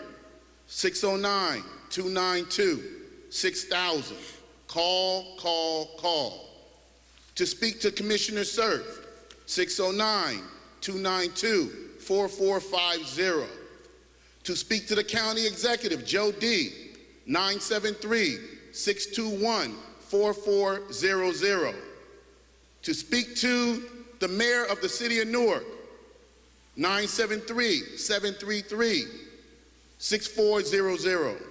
609-292-6000. Call, call, call. To speak to Commissioner Cerf, 609-292-4450. To speak to the county executive, Joe D., 973-621-4400. To speak to the mayor of the city of Newark, 973-733-6400.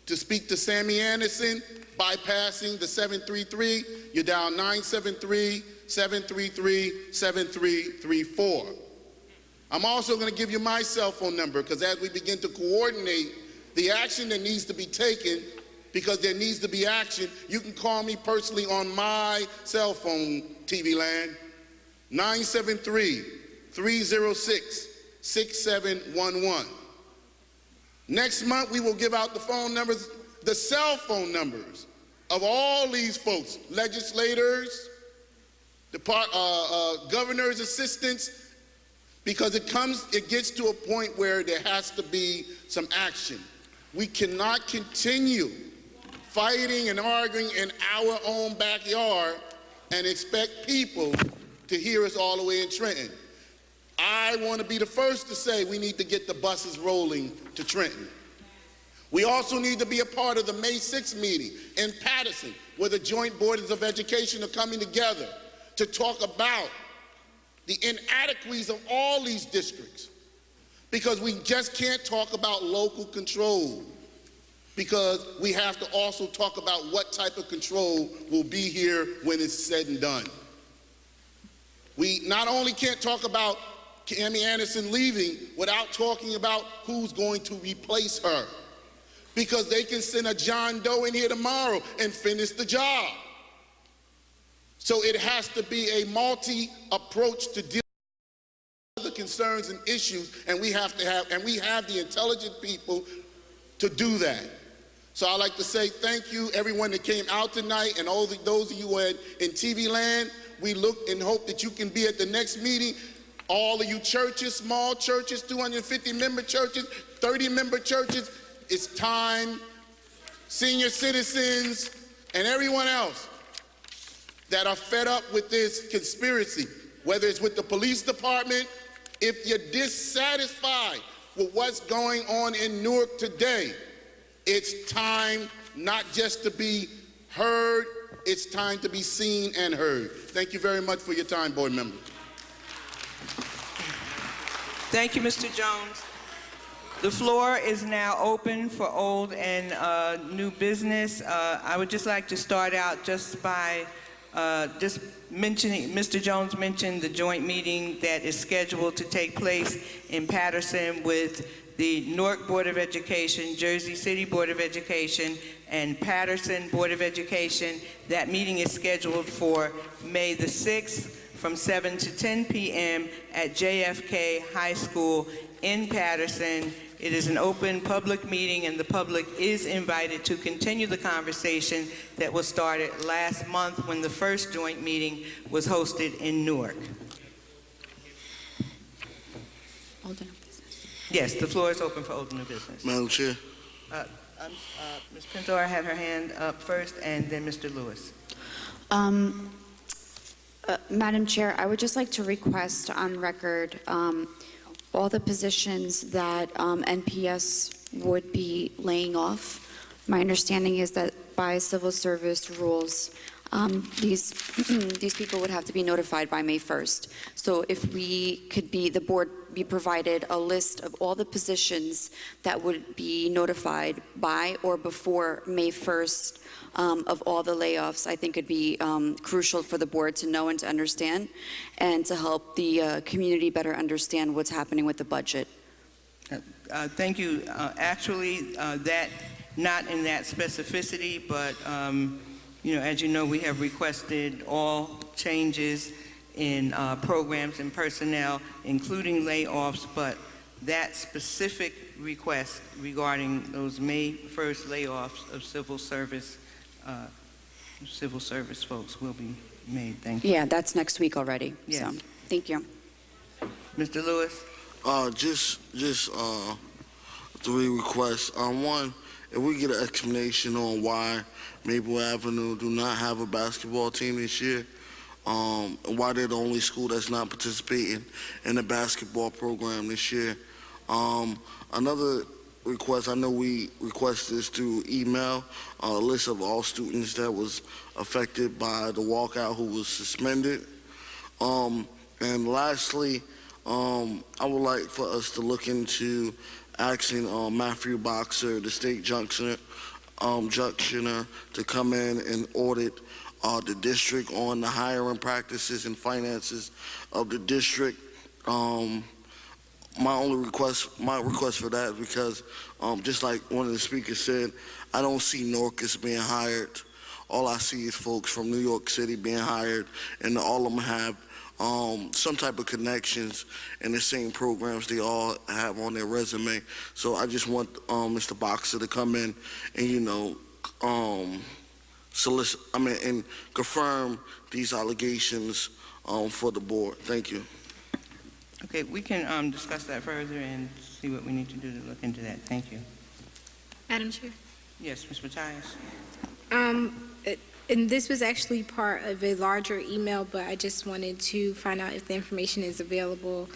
To speak to Sammy Anderson, bypassing the 733, you dial 973-733-7334. I'm also going to give you my cell phone number, because as we begin to coordinate the action that needs to be taken, because there needs to be action, you can call me personally on my cell phone, TV Land, 973-306-6711. Next month, we will give out the phone numbers, the cell phone numbers of all these folks, legislators, governor's assistants, because it gets to a point where there has to be some action. We cannot continue fighting and arguing in our own backyard and expect people to hear us all the way in Trenton. I want to be the first to say we need to get the buses rolling to Trenton. We also need to be a part of the May 6th meeting in Patterson, where the joint boards of education are coming together to talk about the inadequacies of all these districts, because we just can't talk about local control, because we have to also talk about what type of control will be here when it's said and done. We not only can't talk about Tammy Anderson leaving without talking about who's going to replace her, because they can send a John Doe in here tomorrow and finish the job. So it has to be a multi-approach to deal with the concerns and issues, and we have the intelligent people to do that. So I'd like to say thank you, everyone that came out tonight, and all those of you who are in TV Land. We look and hope that you can be at the next meeting. All of you churches, small churches, 250-member churches, 30-member churches, it's time. Senior citizens and everyone else that are fed up with this conspiracy, whether it's with the police department, if you're dissatisfied with what's going on in Newark today, it's time not just to be heard, it's time to be seen and heard. Thank you very much for your time, board members. Thank you, Mr. Jones. The floor is now open for old and new business. I would just like to start out just by just mentioning, Mr. Jones mentioned the joint meeting that is scheduled to take place in Patterson with the Newark Board of Education, Jersey City Board of Education, and Patterson Board of Education. That meeting is scheduled for May the 6th from 7 to 10 p.m. at JFK High School in Patterson. It is an open public meeting, and the public is invited to continue the conversation that was started last month when the first joint meeting was hosted in Newark. Yes, the floor is open for old and new business. Madam Chair. Ms. Pintor had her hand up first, and then Mr. Lewis. Madam Chair, I would just like to request on record all the positions that NPS would be laying off. My understanding is that by civil service rules, these people would have to be notified by May 1st. So if we could be, the board be provided a list of all the positions that would be notified by or before May 1st of all the layoffs, I think it'd be crucial for the board to know and to understand, and to help the community better understand what's happening with the budget. Thank you. Actually, that not in that specificity, but you know, as you know, we have requested all changes in programs and personnel, including layoffs, but that specific request regarding those May 1st layoffs of civil service folks will be made. Thank you. Yeah, that's next week already. Yes. So, thank you. Mr. Lewis? Just three requests. One, if we get an explanation on why Maple Avenue do not have a basketball team this year, and why they're the only school that's not participating in the basketball program this year. Another request, I know we requested this through email, a list of all students that was affected by the walkout who was suspended. And lastly, I would like for us to look into asking Matthew Boxer, the state junctioner, to come in and audit the district on the hiring practices and finances of the district. My request for that is because, just like one of the speakers said, I don't see Newark as being hired. All I see is folks from New York City being hired, and all of them have some type of connections in the same programs they all have on their resume. So I just want Mr. Boxer to come in and, and confirm these allegations for the board. Thank you. Okay, we can discuss that further and see what we need to do to look into that. Thank you. Madam Chair. Yes, Ms. Matthias. And this was actually part of a larger email, but I just wanted to find out if the information is available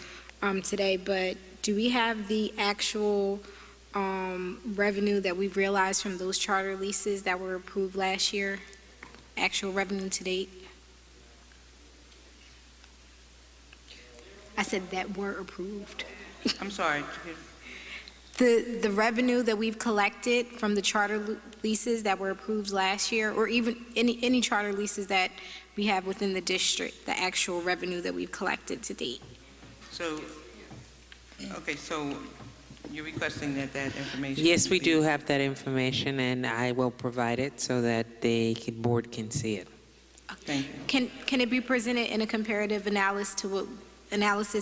today. But do we have the actual revenue that we've realized from those charter leases that were approved last year? Actual revenue to date? I said that were approved. I'm sorry. The revenue that we've collected from the charter leases that were approved last year, or even any charter leases that we have within the district, the actual revenue that we've collected to date. So, okay, so you're requesting that information? Yes, we do have that information, and I will provide it so that the board can see it. Thank you. Can it be presented in a comparative analysis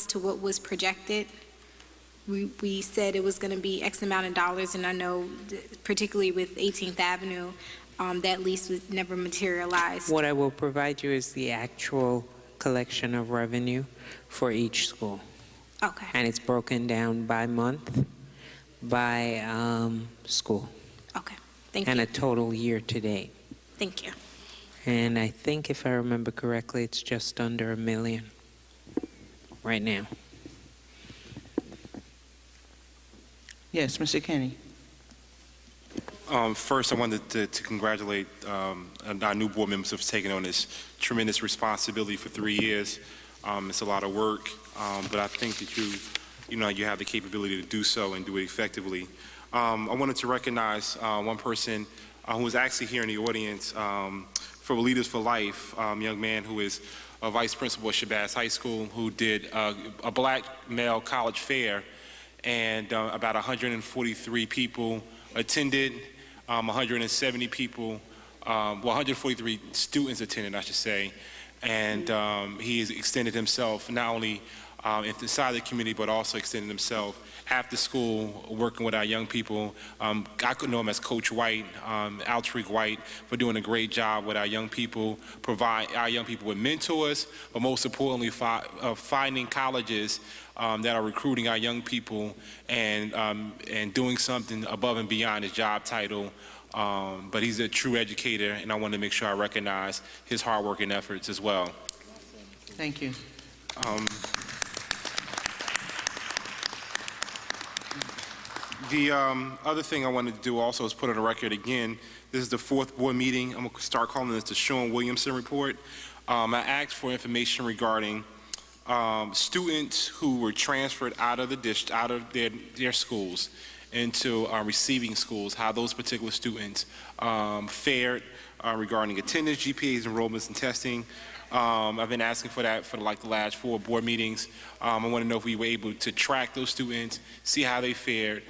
to what was projected? We said it was going to be X amount of dollars, and I know, particularly with 18th Avenue, that lease was never materialized. What I will provide you is the actual collection of revenue for each school. Okay. And it's broken down by month, by school. Okay. Thank and you. a total year to date. Thank you. And I think, if I remember correctly, it's just under $1 million right now. Yes, Mr. Kenny. First, I wanted to congratulate our new board members for taking on this tremendous responsibility for 3 years. It's a lot of work, but I think that you have the capability to do so and do it effectively. I wanted to recognize one person who was actually here in the audience for Leaders for Life, young man who is a vice principal at Shabazz High School, who did a black male college fair, and about 143 people attended, 170 people, 143 students attended, I should say, and he has extended himself not only inside the community, but also extended himself after school, working with our young people. I could know him as Coach White, Altrique White, for doing a great job with our young people, provide our young people with mentors, but most importantly, finding colleges that are recruiting our young people and doing something above and beyond his job title. But he's a true educator, and I want to make sure I recognize his hard work and efforts as well. Thank you. The other thing I wanted to do also is put on the record again, this is the fourth board meeting. I'm going to start calling this the Sean Williamson Report. I asked for information regarding students who were transferred out of their schools into receiving schools, how those particular students fared regarding attendance, GPAs, enrollments, and testing. I've been asking for that for like the last 4 board meetings. I want to know if we were able to track those students, see how they fared,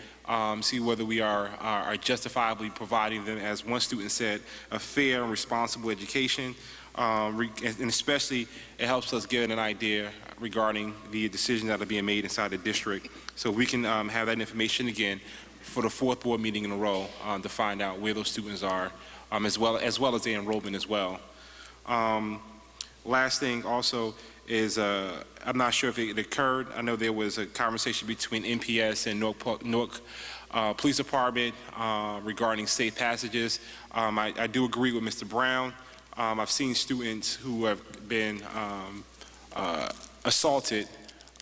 see whether we are justifiably providing them, as one student said, a fair and responsible education. And especially, it helps us get an idea regarding the decisions that are being made inside the district. So we can have that information again for the 4th board meeting in a row to find out where those students are, as well as their enrollment as well. Last thing also is, I'm not sure if it occurred. I know there was a conversation between NPS and Newark Police Department regarding safe passages. I do agree with Mr. Brown. I've seen students who have been assaulted,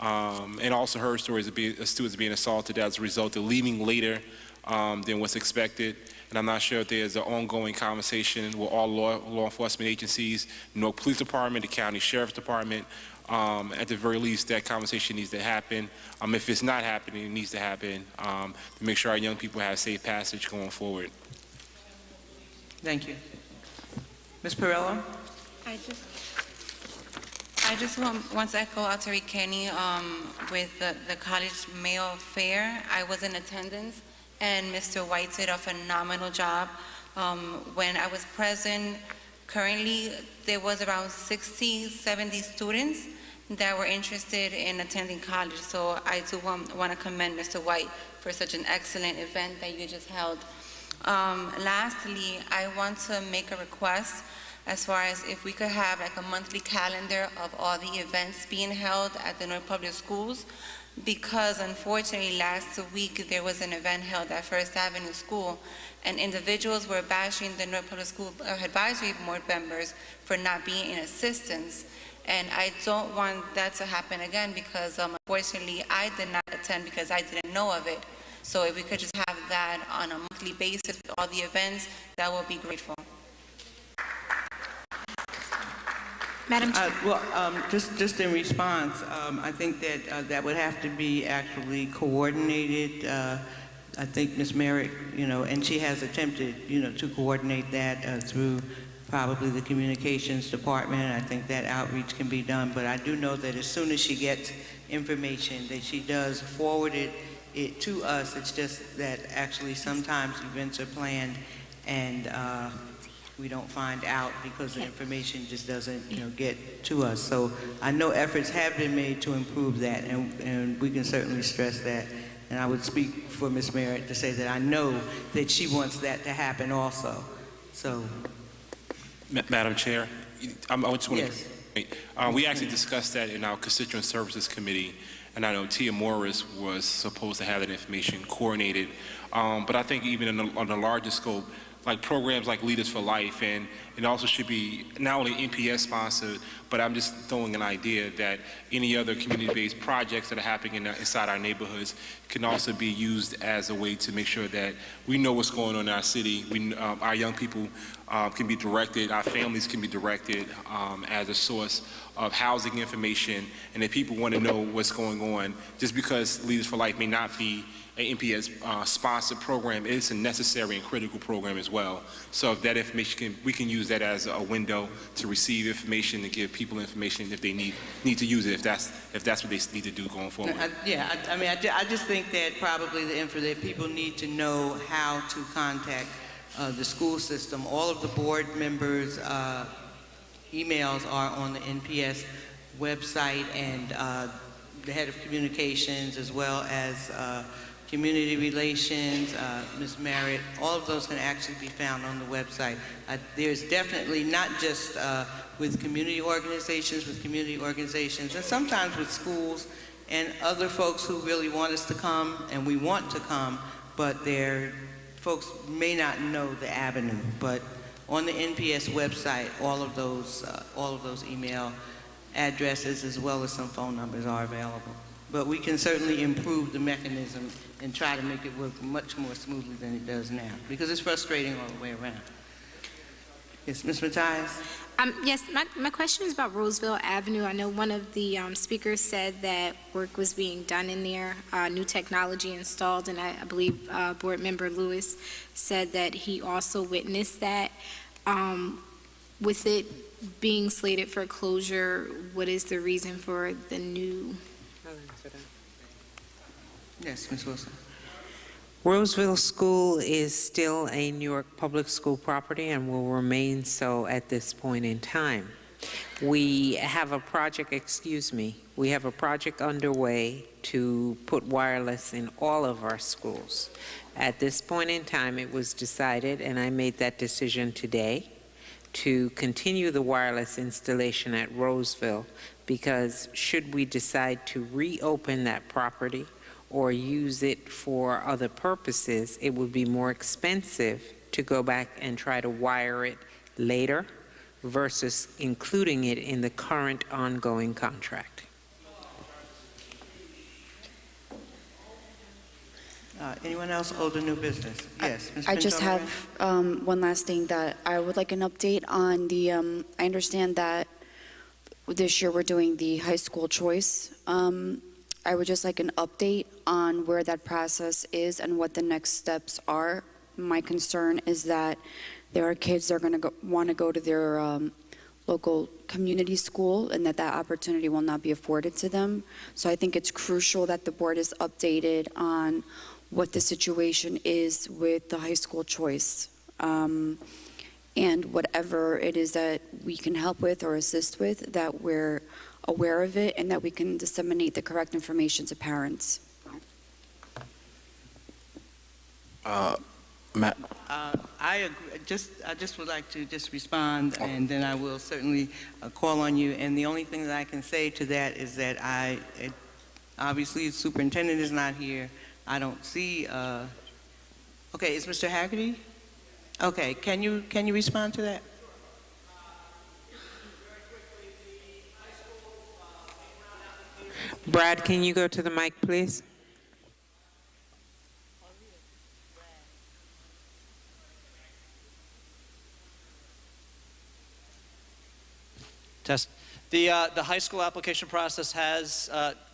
and also heard stories of students being assaulted as a result of leaving later than what's expected. and I'm not sure if there's an ongoing conversation with all law enforcement agencies, Newark Police Department, the County Sheriff's Department. At the very least, that conversation needs to happen. If it's not happening, it needs to happen to make sure our young people have safe passage going forward. Thank you. Ms. Perillo? I just want to echo Atari Kenny with the college mail fair. I was in attendance, and Mr. White did a phenomenal job. When I was present, currently there was around 60, 70 students that were interested in attending college. So I do want to commend Mr. White for such an excellent event that you just held. Lastly, I want to make a request as far as if we could have like a monthly calendar of all the events being held at the Newark Public Schools, because unfortunately last week there was an event held at First Avenue School and individuals were bashing the Newark Public School Advisory Board members for not being in assistance. And I don't want that to happen again because unfortunately I did not attend because I didn't know of it. So if we could just have that on a monthly basis with all the events, that would be grateful. Madam Chair. Just in response, I think that that would have to be actually coordinated. I think Ms. Merritt, and she has attempted, to coordinate that through probably the communications department. I think that outreach can be done, but I do know that as soon as she gets information that she does forward it to us. It's just that actually sometimes events are planned and we don't find out because the information just doesn't get to us. So I know efforts have been made to improve that, and we can certainly stress that. And I would speak for Ms. Merritt to say that I know that she wants that to happen also. So, Madam Chair, I just want yes. to, we actually discussed that in our Constituent Services Committee, and I know Tia Morris was supposed to have that information coordinated. But I think even on a larger scope, like programs like Leaders for Life, and it also should be not only NPS sponsored, but I'm just throwing an idea that any other community-based projects that are happening inside our neighborhoods can also be used as a way to make sure that we know what's going on in our city. Our young people can be directed, our families can be directed as a source of housing information, and if people want to know what's going on, just because Leaders for Life may not be an NPS sponsored program, it's a necessary and critical program as well. So if that information we can use that as a window to receive information, to give people information if they need to use it, if that's what they need to do going forward. I just think that probably that people need to know how to contact the school system. All of the board members' emails are on the NPS website, and the head of communications as well as community relations, Ms. Merritt, all of those can actually be found on the website. There's definitely not just with community organizations, and sometimes with schools and other folks who really want us to come, and we want to come, but folks may not know the avenue. But on the NPS website, all of those email addresses as well as some phone numbers are available. But we can certainly improve the mechanism and try to make it work much more smoothly than it does now, because it's frustrating all the way around. Yes, Ms. Mathias? Yes, my question is about Roseville Avenue. I know one of the speakers said that work was being done in there, new technology installed, and I believe Board Member Lewis said that he also witnessed that. With it being slated for closure, what is the reason for the new? Yes, Ms. Wilson. Roseville School is still a Newark Public School property and will remain so at this point in time. We have a project underway to put wireless in all of our schools. At this point in time, it was decided, and I made that decision today, to continue the wireless installation at Roseville, because should we decide to reopen that property or use it for other purposes, it would be more expensive to go back and try to wire it later versus including it in the current ongoing contract. Anyone else old or new business? Yes, Ms. I just Pinto-Moran? have one last thing that I would like an update on the, I understand that this year we're doing the high school choice. I would just like an update on where that process is and what the next steps are. My concern is that there are kids that are going to want to go to their local community school and that opportunity will not be afforded to them. So I think it's crucial that the board is updated on what the situation is with the high school choice. And whatever it is that we can help with or assist with, that we're aware of it and that we can disseminate the correct information to parents. Matt. I agree. I just would like to just respond, and then I will certainly call on you. And the only thing that I can say to that is that obviously the superintendent is not here. I don't see. Okay, is Mr. Haggerty? Okay, can you respond to that? Brad, can you go to the mic, please? Test. The high school application process has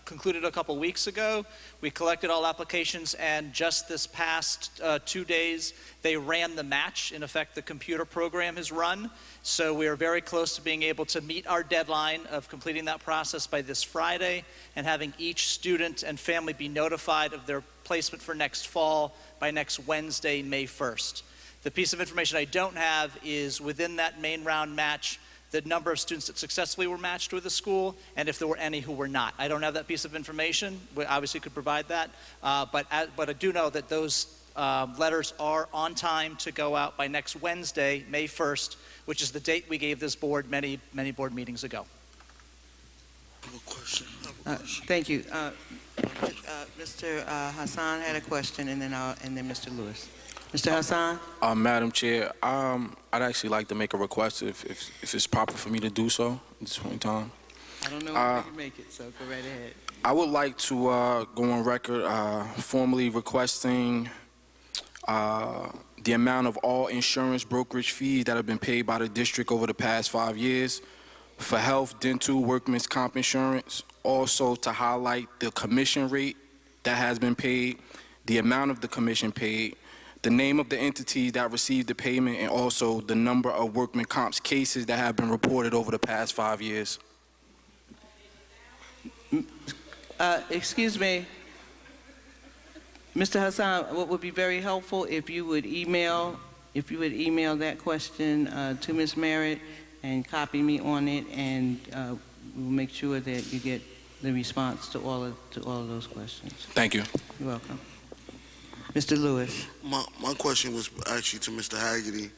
concluded a couple weeks ago. We collected all applications, and just this past 2 days, they ran the match. In effect, the computer program has run. So we are very close to being able to meet our deadline of completing that process by this Friday and having each student and family be notified of their placement for next fall by next Wednesday, May 1st. The piece of information I don't have is within that main round match, the number of students that successfully were matched with the school, and if there were any who were not. I don't have that piece of information. We obviously could provide that, but I do know that those letters are on time to go out by next Wednesday, May 1st, which is the date we gave this board many board meetings ago. I have a question. Thank you. Mr. Hassan had a question, and then Mr. Lewis. Mr. Hassan? Madam Chair, I'd actually like to make a request if it's proper for me to do so at this point in time. I don't know if you can make it, so go right ahead. I would like to go on record formally requesting the amount of all insurance brokerage fees that have been paid by the district over the past 5 years for health, dental, workman's comp insurance. Also to highlight the commission rate that has been paid, the amount of the commission paid, the name of the entity that received the payment, and also the number of workman comps cases that have been reported over the past 5 years. Excuse me. Mr. Hassan, what would be very helpful if you would email that question to Ms. Merritt and copy me on it, and we'll make sure that you get the response to all of those questions. Thank you. You're welcome. Mr. Lewis. My question was actually to Mr. Haggerty.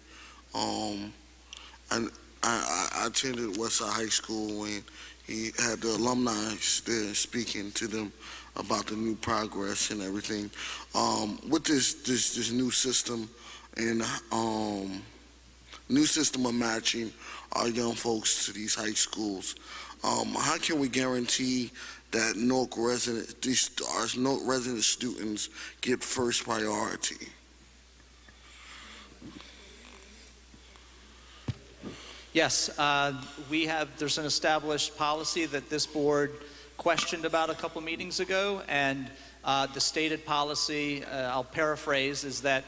And I attended Westside High School when he had the alumni there speaking to them about the new progress and everything. With this new system and new system of matching our young folks to these high schools, how can we guarantee that Newark resident students get first priority? Yes, there's an established policy that this board questioned about a couple meetings ago, and the stated policy, I'll paraphrase, is that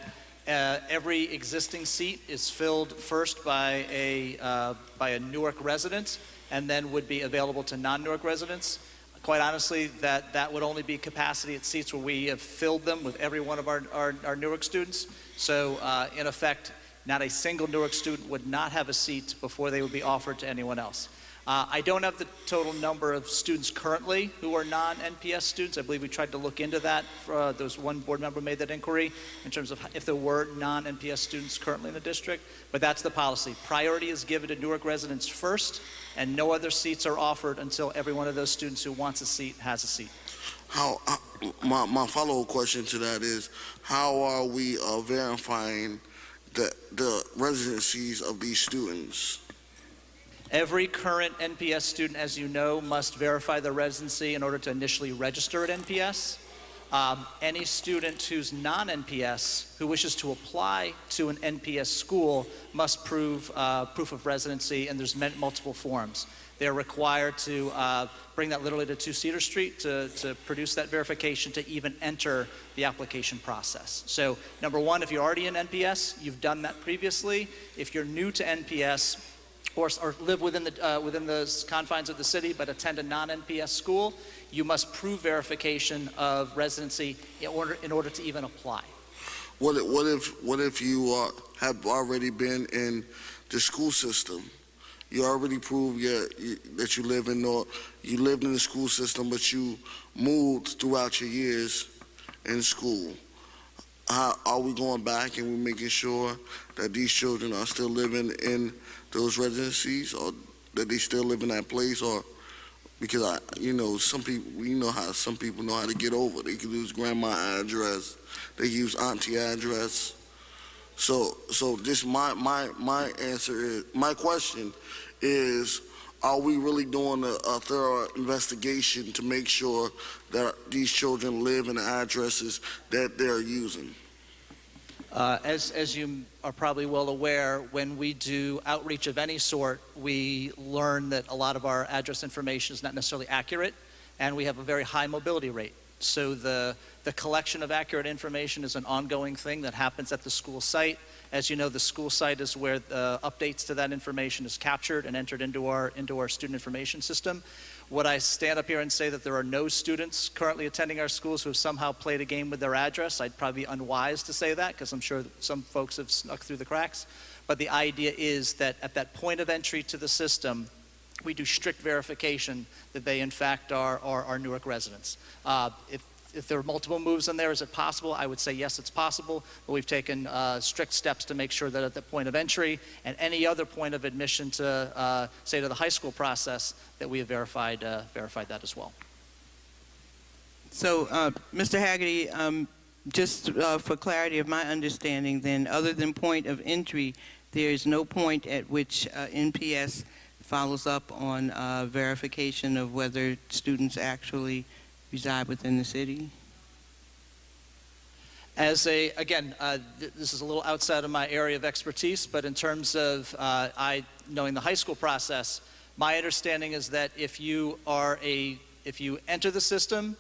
every existing seat is filled first by a Newark resident and then would be available to non-Newark residents. Quite honestly, that would only be capacity at seats where we have filled them with every one of our Newark students. So in effect, not a single Newark student would not have a seat before they would be offered to anyone else. I don't have the total number of students currently who are non-NPS students. I believe we tried to look into that. There was one board member made that inquiry in terms of if there were non-NPS students currently in the district, but that's the policy. Priority is given to Newark residents first, and no other seats are offered until every one of those students who wants a seat has a seat. My follow-up question to that is, how are we verifying the residencies of these students? Every current NPS student, as you know, must verify their residency in order to initially register at NPS. Any student who's non-NPS who wishes to apply to an NPS school must prove proof of residency, and there's multiple forms. They're required to bring that literally to 2 Cedar Street to produce that verification to even enter the application process. So number one, if you're already in NPS, you've done that previously. If you're new to NPS or live within the confines of the city but attend a non-NPS school, you must prove verification of residency in order to even apply. What if you have already been in the school system? You already proved that you lived in the school system, but you moved throughout your years in school. How are we going back and we're making sure that these children are still living in those residencies, or that they still live in that place? Or because some people, how some people know how to get over. They can use grandma address, they use auntie address. So this my answer is, my question is, are we really doing a thorough investigation to make sure that these children live in the addresses that they're using? As you are probably well aware, when we do outreach of any sort, we learn that a lot of our address information is not necessarily accurate, and we have a very high mobility rate. So the collection of accurate information is an ongoing thing that happens at the school site. As you know, the school site is where the updates to that information is captured and entered into our student information system. Would I stand up here and say that there are no students currently attending our schools who have somehow played a game with their address? I'd probably be unwise to say that, because I'm sure that some folks have snuck through the cracks. But the idea is that at that point of entry to the system, we do strict verification that they in fact are Newark residents. If there are multiple moves in there, is it possible? I would say yes, it's possible, but we've taken strict steps to make sure that at the point of entry and any other point of admission to, say, to the high school process, that we have verified that as well. So, Mr. Haggerty, just for clarity of my understanding, then, other than point of entry, there is no point at which NPS follows up on verification of whether students actually reside within the city? Again, this is a little outside of my area of expertise, but in terms of knowing the high school process, my understanding is that if you enter the system,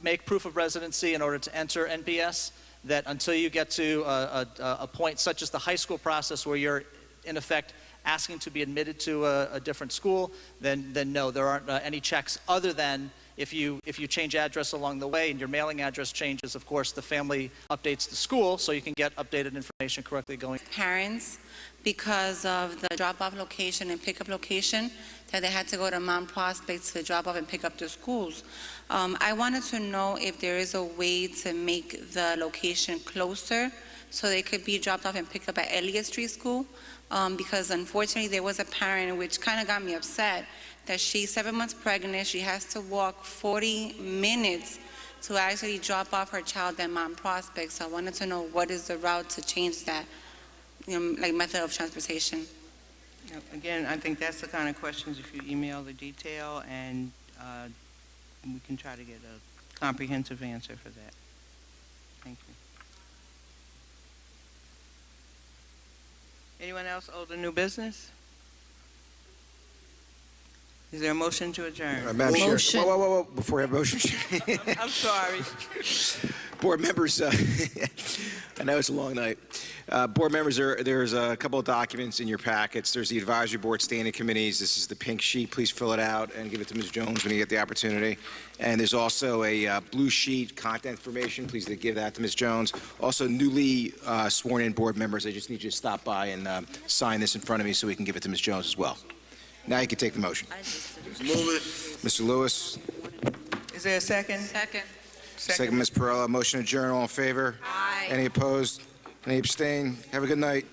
make proof of residency in order to enter NPS, that until you get to a point such as the high school process where you're in effect asking to be admitted to a different school, then no, there aren't any checks other than if you change address along the way and your mailing address changes, of course, the family updates the school so you can get updated information correctly going. Parents, because of the drop-off location and pickup location, that they had to go to Mount Prospect to drop off and pick up their schools. I wanted to know if there is a way to make the location closer so they could be dropped off and picked up at Elliott Street School, because unfortunately there was a parent which kind of got me upset that she's 7 months pregnant, she has to walk 40 minutes to actually drop off her child at Mount Prospect. So I wanted to know what is the route to change that, like method of transportation. Again, I think that's the kind of questions if you email the detail, and we can try to get a comprehensive answer for that. Thank you. Anyone else old or new business? Is there a motion to adjourn? Madam Chair. Whoa. Before we have a motion. I'm sorry. Board members, I know it's a long night. Board members, there's a couple of documents in your packets. There's the advisory board standing committees. This is the pink sheet. Please fill it out and give it to Ms. Jones when you get the opportunity. And there's also a blue sheet, content information. Please give that to Ms. Jones. Also, newly sworn-in board members, I just need you to stop by and sign this in front of me so we can give it to Ms. Jones as well. Now you can take the motion. Move it. Mr. Lewis. Is there a second? Second, Ms. Perrella. Motion adjourned. All in favor? Aye. Any opposed? Any abstain? Have a good night.